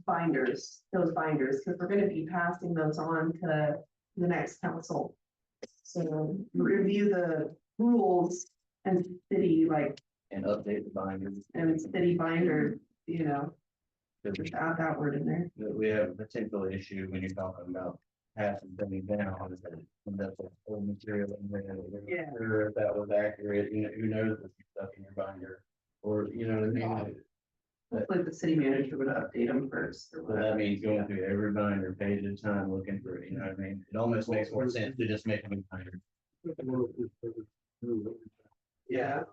binders, those binders, because we're gonna be passing those on to the next council. So review the rules and city, And update the binders. and city binder, just add that word in there. That we have a potential issue when you're talking about passing things down, is that when that's old material in there, we're not Yeah. sure if that was accurate, who knows what's stuck in your binder, or, you know what I mean? Hopefully the city manager would update them first. or So that whatever. means going through every binder page at a time, looking through it, you know what I mean? It almost makes more sense to just make them a binder. Yeah.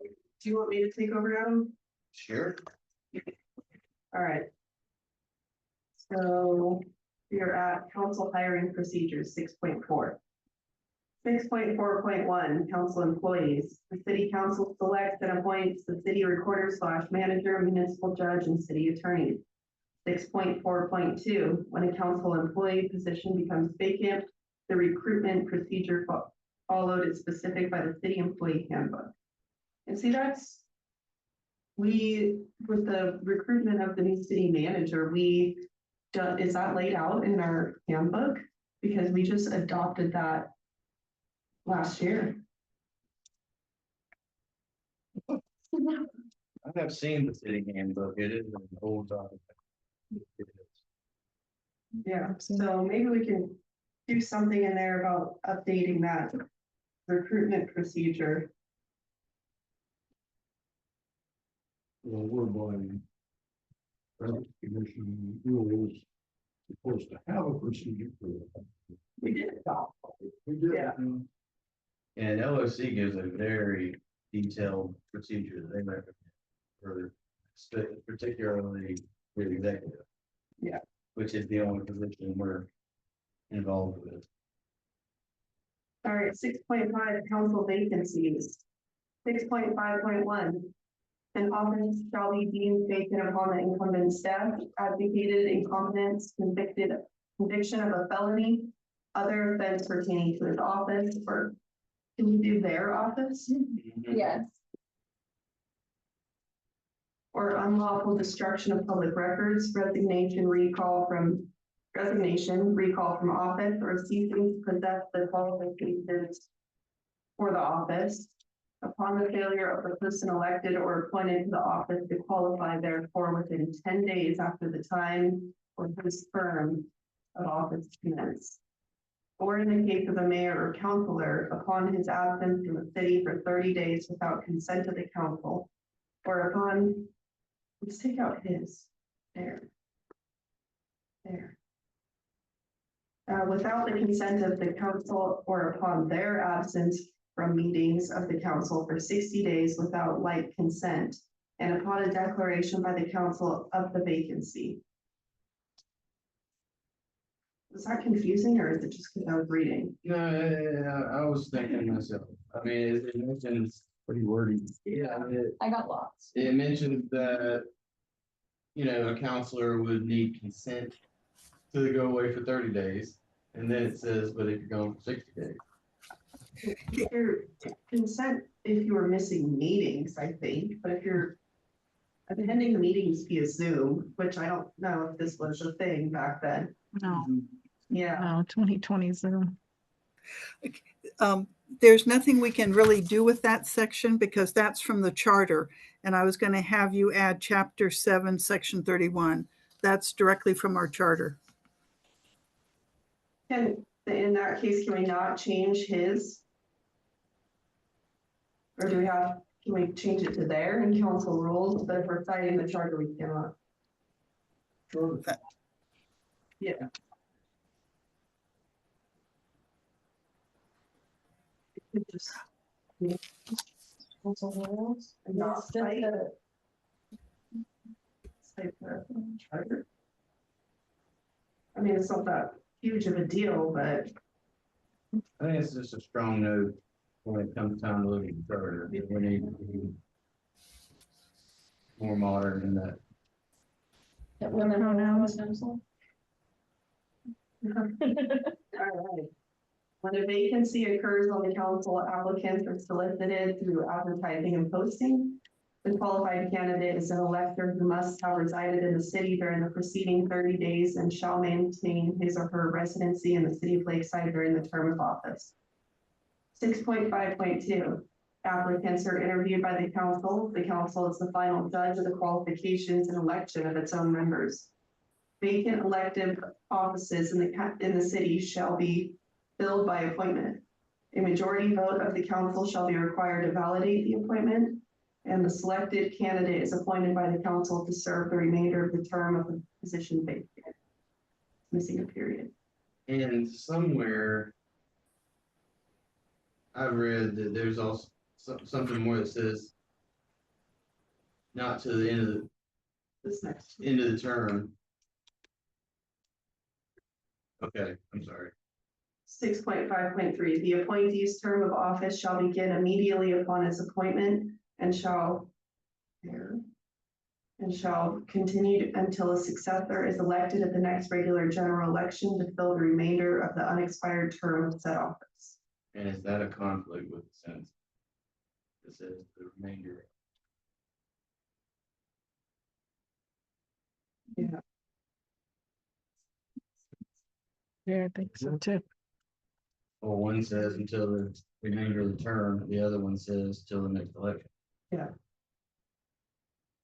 Do you want me to take over, Adam? Sure. All right. So we are at council hiring procedures, 6.4. 6.4.1, council employees. The city council selects and appoints the city recorder / manager, municipal judge, and city attorney. 6.4.2, when a council employee position becomes vacant, the recruitment procedure followed is specific by the city employee handbook. And see, with the recruitment of the new city manager, is that laid out in our handbook? Because we just adopted that last year. I have seen the city handbook, it is an old document. Yeah, so maybe we can do something in there about updating that recruitment procedure. Well, we're by. Commission rules supposed to have a procedure for that. We did adopt. We did. Yeah. And LOC gives a very detailed procedure that they recommend for particularly the executive. Yeah. Which is the only position we're involved with. All right, 6.5, council vacancies. 6.5.1, an office shall be deemed vacant upon the incumbent staff, advocated, incompetence, convicted conviction of a felony, other offense pertaining to his office, or can you do their office? Yes. Or unlawful destruction of public records, resignation, recall from office, or ceasing to possess the qualifications for the office upon the failure of the person elected or appointed to the office to qualify therefore within 10 days after the time or whose term of office commenced. Or in the case of a mayor or councilor, upon his absence from the city for 30 days without consent of the council, or upon, let's take out his, there. Without the consent of the council or upon their absence from meetings of the council for 60 days without like consent, and upon a declaration by the council of the vacancy. Was that confusing, or is it just because I was reading? No, I was thinking myself, I mean, it mentions, Pretty wordy. yeah, I got lost. it mentioned that, you know, a counselor would need consent to go away for 30 days. And then it says, but if you're gone for 60 days. If your consent, if you were missing meetings, I think, but if you're attending meetings via Zoom, which I don't know if this was a thing back then. No, Yeah, no, 2020 Zoom. There's nothing we can really do with that section because that's from the charter. And I was going to have you add chapter 7, section 31. That's directly from our charter. can, in that case, can we not change his? Or do we have, can we change it to there in council rules, but if we're citing the charter, we cannot? Sure. Yeah. It could just. Council rules and not cite. Cite the charter. I mean, it's not that huge of a deal, but I think it's just a strong note when it comes time to look at the charter, that we need to be more modern than that. That women are now council. all right. When a vacancy occurs on the council, applicants are solicited through advertising and posting. The qualified candidate is an elector who must have resided in the city during the preceding 30 days and shall maintain his or her residency in the city of Lakeside during the term of office. 6.5.2, applicants are interviewed by the council. The council is the final judge of the qualifications and election of its own members. Vacant elective offices in the city shall be filled by appointment. A majority vote of the council shall be required to validate the appointment, and the selected candidate is appointed by the council to serve the remainder of the term of the position vacant. Missing a period. And somewhere I've read that there's also something more that says not to the end of This next. the end of the term. Okay, I'm sorry. 6.5.3, the appointee's term of office shall begin immediately upon his appointment and shall continue until a successor is elected at the next regular general election to fill the remainder of the unexpired term of said office. And is that a conflict with the sentence? It says the remainder. Yeah, I think so too. Well, one says until the remainder of the term, the other one says till the next election.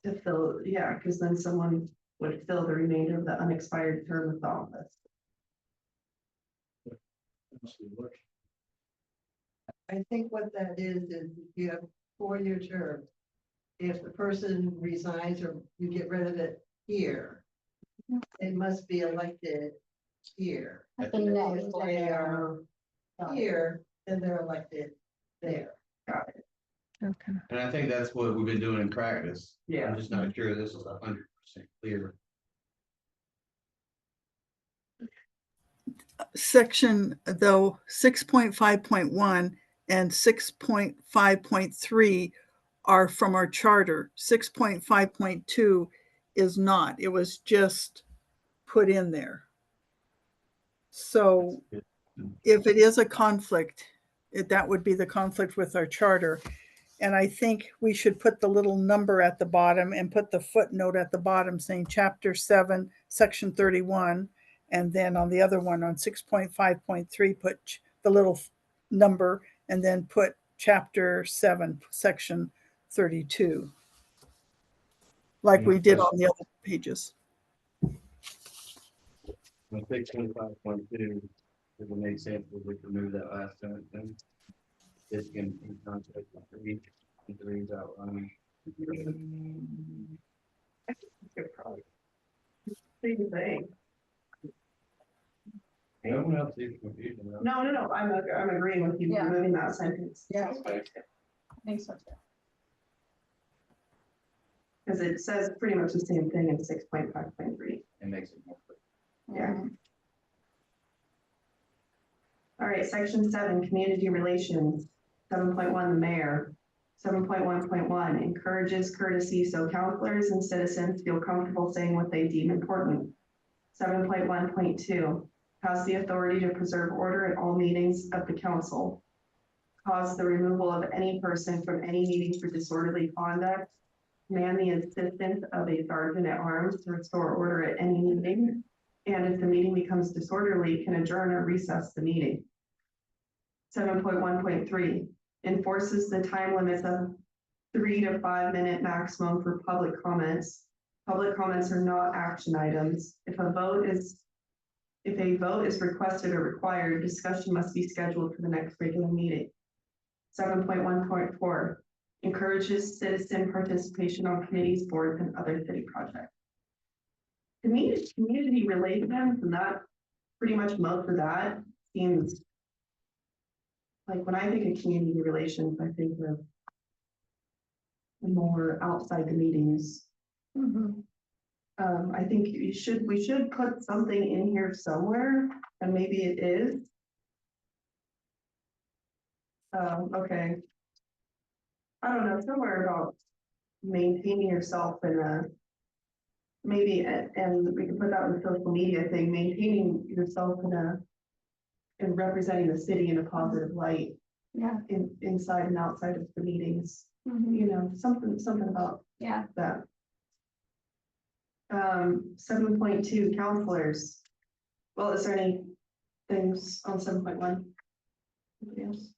To fill, yeah, because then someone would fill the remainder of the unexpired term of the office. That's the election. I think what that is you have 4-year term. If the person resigns or you get rid of it here, it must be elected here. At the next If they are here, then they're elected there. Got it. Okay. And I think that's what we've been doing in practice. Yeah. I'm just not sure this is 100% clear. Section, though, 6.5.1 and 6.5.3 are from our charter. 6.5.2 is not. It was just put in there. So if it is a conflict, that would be the conflict with our charter. And I think we should put the little number at the bottom and put the footnote at the bottom saying chapter 7, section 31. And then on the other one on 6.5.3, put the little number and then put chapter 7, section 32. Like we did on the other pages. I think 25.2, it would make sense if we could remove that last sentence. Then it's in context with three's outlining. Same thing. No one else sees confusion. No, I'm agreeing with you Yeah. removing that sentence. Yeah. I think so too. Because it says pretty much the same thing in 6.5.3. It makes it more clear. Yeah. All right, section 7, community relations. 7.1, the mayor. 7.1.1, encourages courtesy so counselors and citizens feel comfortable saying what they deem important. 7.1.2, has the authority to preserve order at all meetings of the council. Cause the removal of any person from any meeting for disorderly conduct. Command the assistance of a sergeant at arms to restore order at any meeting. And if the meeting becomes disorderly, can adjourn or recess the meeting. 7.1.3, enforces the time limits of 3 to 5 minute maximum for public comments. Public comments are not action items. If a vote is requested or required, discussion must be scheduled for the next regular meeting. 7.1.4, encourages citizen participation on committees, boards, and other city projects. Community relations, and that pretty much most of that seems like when I think of community relations, I think of more outside the meetings. I think we should put something in here somewhere, and maybe it is. Okay. I don't know, somewhere about maintaining yourself in a, maybe, and we can put that in the social media thing, maintaining yourself and representing the city in a positive light. Yeah. Inside and outside of the meetings, Mhm. you know, something about Yeah. that. 7.2, counselors. Well, is there any things on 7.1? Anybody else?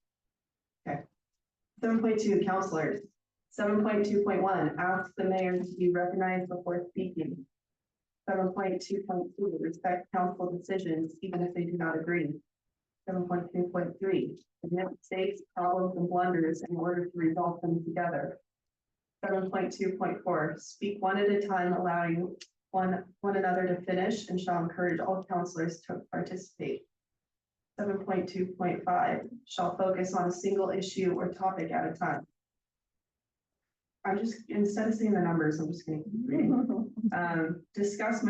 Okay. 7.2, counselors. 7.2.1, ask the mayor to be recognized before speaking. 7.2.2, respect council decisions even if they do not agree. 7.2.3, admit mistakes, problems, and blunders in order to resolve them together. 7.2.4, speak one at a time, allowing one another to finish, and shall encourage all counselors to participate. 7.2.5, shall focus on a single issue or topic at a time. I'm just, instead of saying the numbers, I'm just going to keep reading. Discuss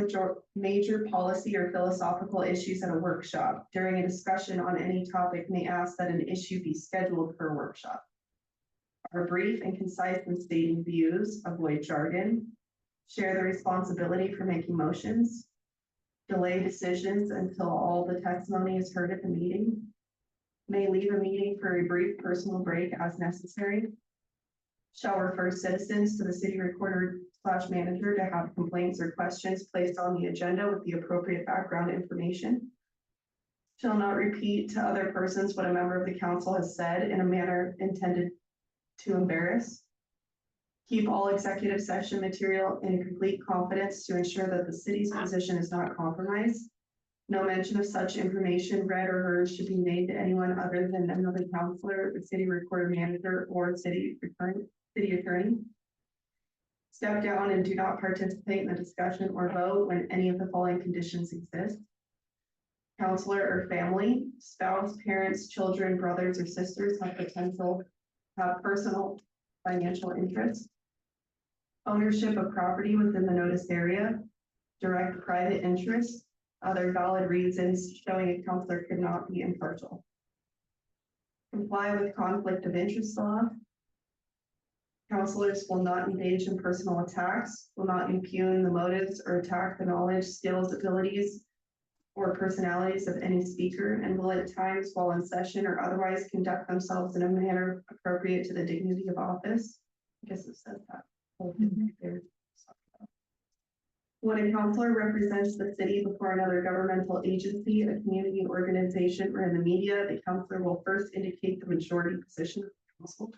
major policy or philosophical issues at a workshop. During a discussion on any topic, may ask that an issue be scheduled for a workshop. Are brief and concise in stating views, avoid jargon. Share the responsibility for making motions. Delay decisions until all the testimony is heard at the meeting. May leave a meeting for a brief personal break as necessary. Shall refer citizens to the city recorder/manager to have complaints or questions placed on the agenda with the appropriate background information. Shall not repeat to other persons what a member of the council has said in a manner intended to embarrass. Keep all executive session material in complete confidence to ensure that the city's position is not compromised. No mention of such information, read or heard, should be made to anyone other than another counselor, the city recorder manager, or city attorney. Step down and do not participate in the discussion or vote when any of the following conditions exist. Counselor or family, spouse, parents, children, brothers, or sisters have personal financial interest. Ownership of property within the notice area. Direct private interest. Other valid reasons showing a counselor could not be impartial. Comply with conflict of interest law. Counselors will not engage in personal attacks, will not impugn the motives or attack the knowledge, skills, abilities, or personalities of any speaker and will at times while in session or otherwise conduct themselves in a manner appropriate to the dignity of office. I guess it says that. whole thing right there. When a counselor represents the city before another governmental agency, a community organization, or in the media, the counselor will first indicate the majority position of the council.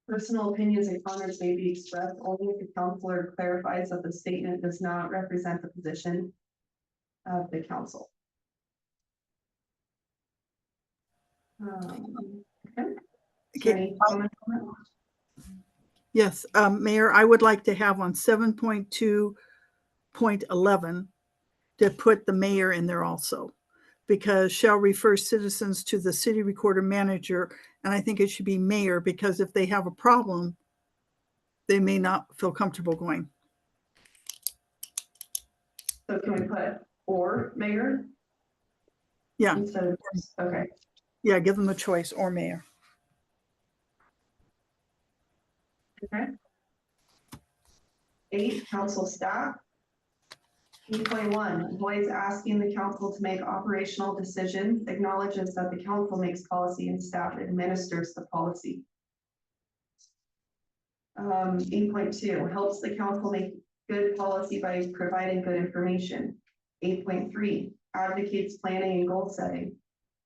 Personal opinions and comments may be expressed only if the counselor clarifies that the statement does not represent the position of the council. Okay. Is there any comments on that? Yes, Mayor, I would like to have on 7.2.11 to put the mayor in there also, because shall refer citizens to the city recorder manager, and I think it should be mayor, because if they have a problem, they may not feel comfortable going. So can we put or mayor? Yeah, Instead of, okay. yeah, give them a choice, or mayor. Okay. 8, council staff. 8.1, employees asking the council to make operational decisions, acknowledges that the council makes policy and staff administers the policy. 8.2, helps the council make good policy by providing good information. 8.3, advocates planning and goal setting.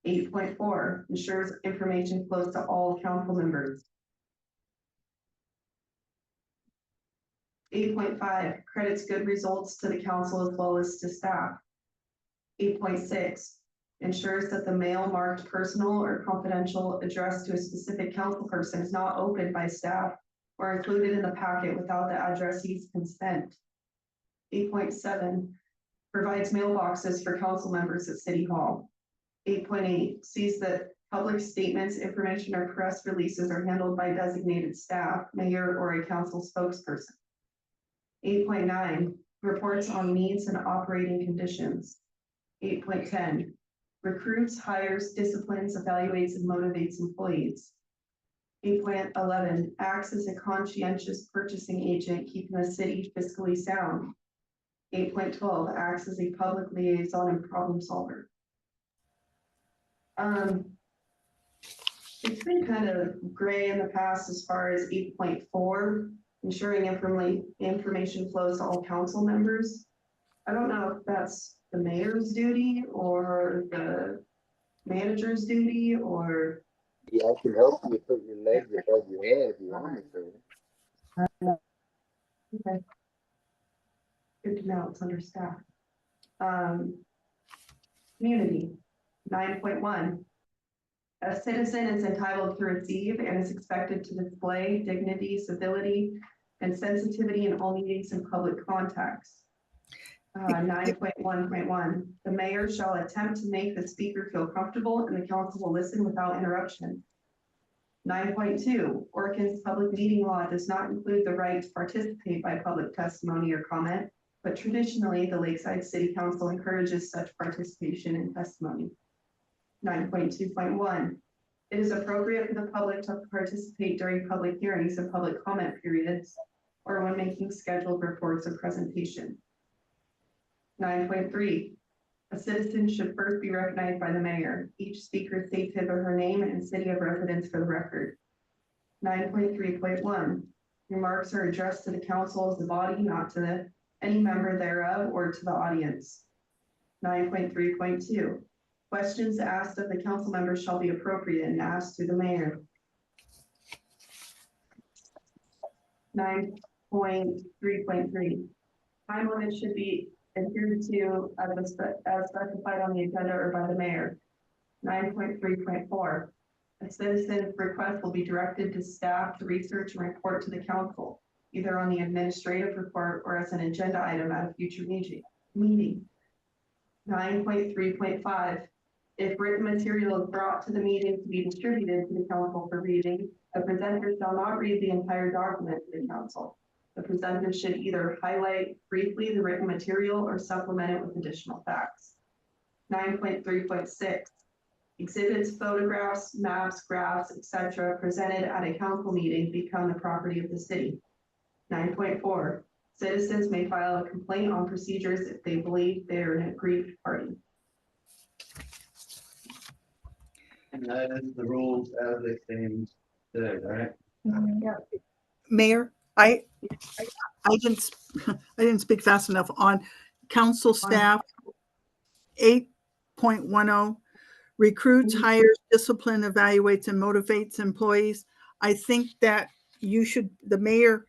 8.4, ensures information flows to all council members. 8.5, credits good results to the council as well as to staff. 8.6, ensures that the mail marked personal or confidential addressed to a specific council person is not opened by staff or included in the packet without the addressee's consent. 8.7, provides mailboxes for council members at City Hall. 8.8, sees that public statements, information, or press releases are handled by designated staff, mayor, or a council spokesperson. 8.9, reports on needs and operating conditions. 8.10, recruits, hires, disciplines, evaluates, and motivates employees. 8.11, acts as a conscientious purchasing agent, keeping the city fiscally sound. 8.12, acts as a public liaison and problem solver. It's been kind of gray in the past as far as 8.4, ensuring information flows to all council members. I don't know if that's the mayor's duty or the manager's duty or. Yeah, I can help you put your legs above your head if you want me to. Okay. Good to know, it's understaffed. Community, 9.1. A citizen is entitled to receive and is expected to display dignity, civility, and sensitivity in all meetings and public contacts. 9.1.1, the mayor shall attempt to make the speaker feel comfortable and the council will listen without interruption. 9.2, Oregon's public meeting law does not include the right to participate by public testimony or comment, but traditionally the Lakeside City Council encourages such participation and testimony. 9.2.1, it is appropriate for the public to participate during public hearings and public comment periods or when making scheduled reports or presentation. 9.3, a citizen should first be recognized by the mayor. Each speaker states his or her name and city of residence for the record. 9.3.1, remarks are addressed to the council as the body, not to any member thereof or to the audience. 9.3.2, questions asked of the council members shall be appropriate and asked to the mayor. 9.3.3, time limit should be adhered to as specified on the agenda or by the mayor. 9.3.4, a citizen's request will be directed to staff to research and report to the council, either on the administrative report or as an agenda item at a future meeting. 9.3.5, if written material is brought to the meeting to be distributed to the council for reading, a presenter shall not read the entire document to the council. The presenter should either highlight briefly the written material or supplement it with additional facts. 9.3.6, exhibits, photographs, maps, graphs, etc. presented at a council meeting become the property of the city. 9.4, Citizens may file a complaint on procedures if they believe they're an aggrieved party. And that is the rules as they stand today, right? Mayor, I didn't, I didn't speak fast enough on council staff. 8.10, recruits, hires, discipline, evaluates, and motivates employees. I think that you should, the mayor,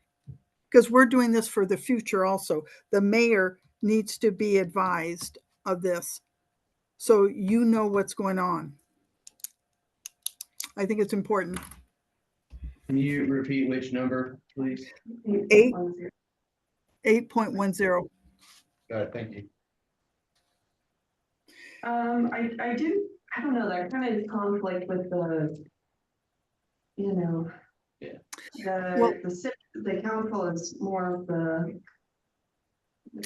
because we're doing this for the future also, the mayor needs to be advised of this. So you know what's going on. I think it's important. Can you repeat which number, please? 8.10. Thank you. I don't know, that kind of conflict with the, you know. Yeah. The council is more of the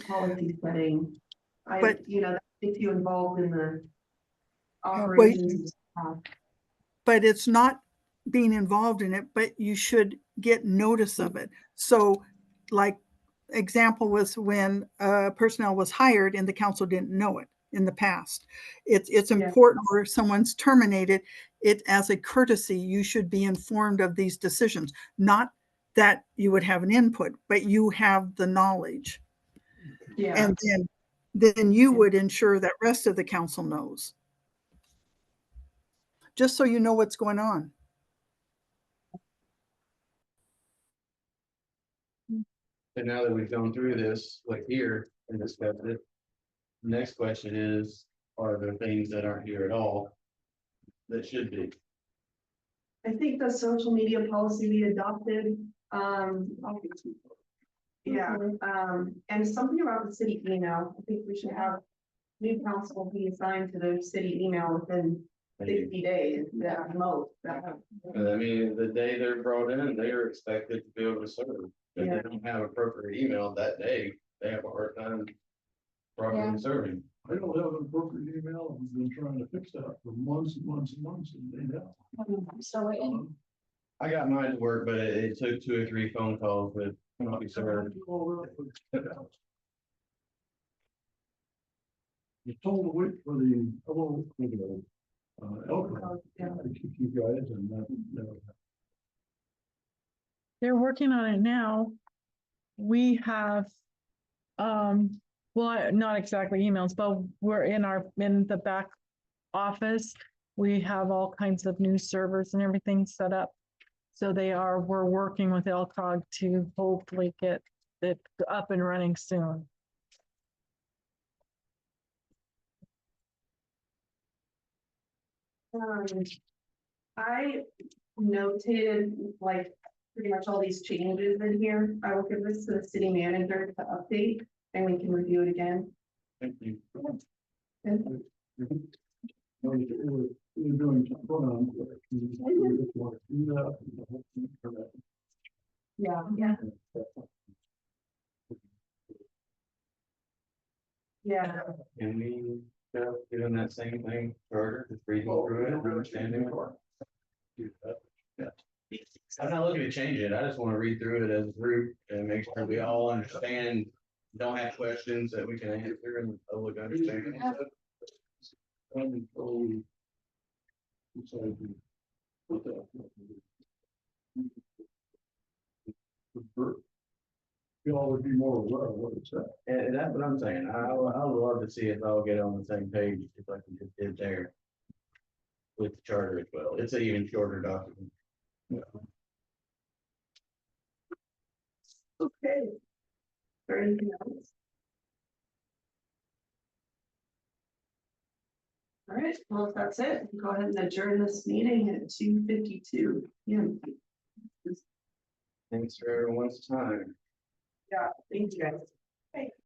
policy setting. But- that gets you involved in the operations. But it's not being involved in it, but you should get notice of it. So like example was when personnel was hired and the council didn't know it in the past. It's important where someone's terminated, it as a courtesy, you should be informed of these decisions. Not that you would have an input, but you have the knowledge. Yeah. And then you would ensure that rest of the council knows. Just so you know what's going on. So now that we've gone through this, like here and discussed it, the next question is, are there things that aren't here at all that should be? I think the social media policy we adopted, and something about the city email. I think we should have new council be assigned to the city email within 60 days, at most. I mean, the day they're brought in, they are expected to be able to serve. If they don't have appropriate email that day, they have a hard time properly serving. I don't have an appropriate email. I've been trying to fix that for months and months and months and they don't. So waiting. I got mine to work, but it took 2 or 3 phone calls with not served. You told to wait for the, alcohol, to keep you guys and They're working on it now. We have, well, not exactly emails, but we're in the back office. We have all kinds of new servers and everything set up. So we're working with LCOG to hopefully get it up and running soon. I notated like pretty much all these changes in here. I will give this to the city manager to update and we can review it again. Thank you. we're doing some fun. We just want to do that. Yeah. Yeah. Can we doing that same thing further, just reading through it and understanding it? Yeah. I'm not looking to change it. I just want to read through it as a group and make sure we all understand, don't have questions that we can answer and look understanding. You all would be more aware of what it's at. And that's what I'm saying. I would love to see us all get on the same page, just like we just did there. With the charter as well. It's an even shorter document. Okay. Is there anything else? All right, well, if that's it, go ahead and adjourn this meeting at 2:52. Yeah. Thanks for everyone's time. Yeah, thank you guys.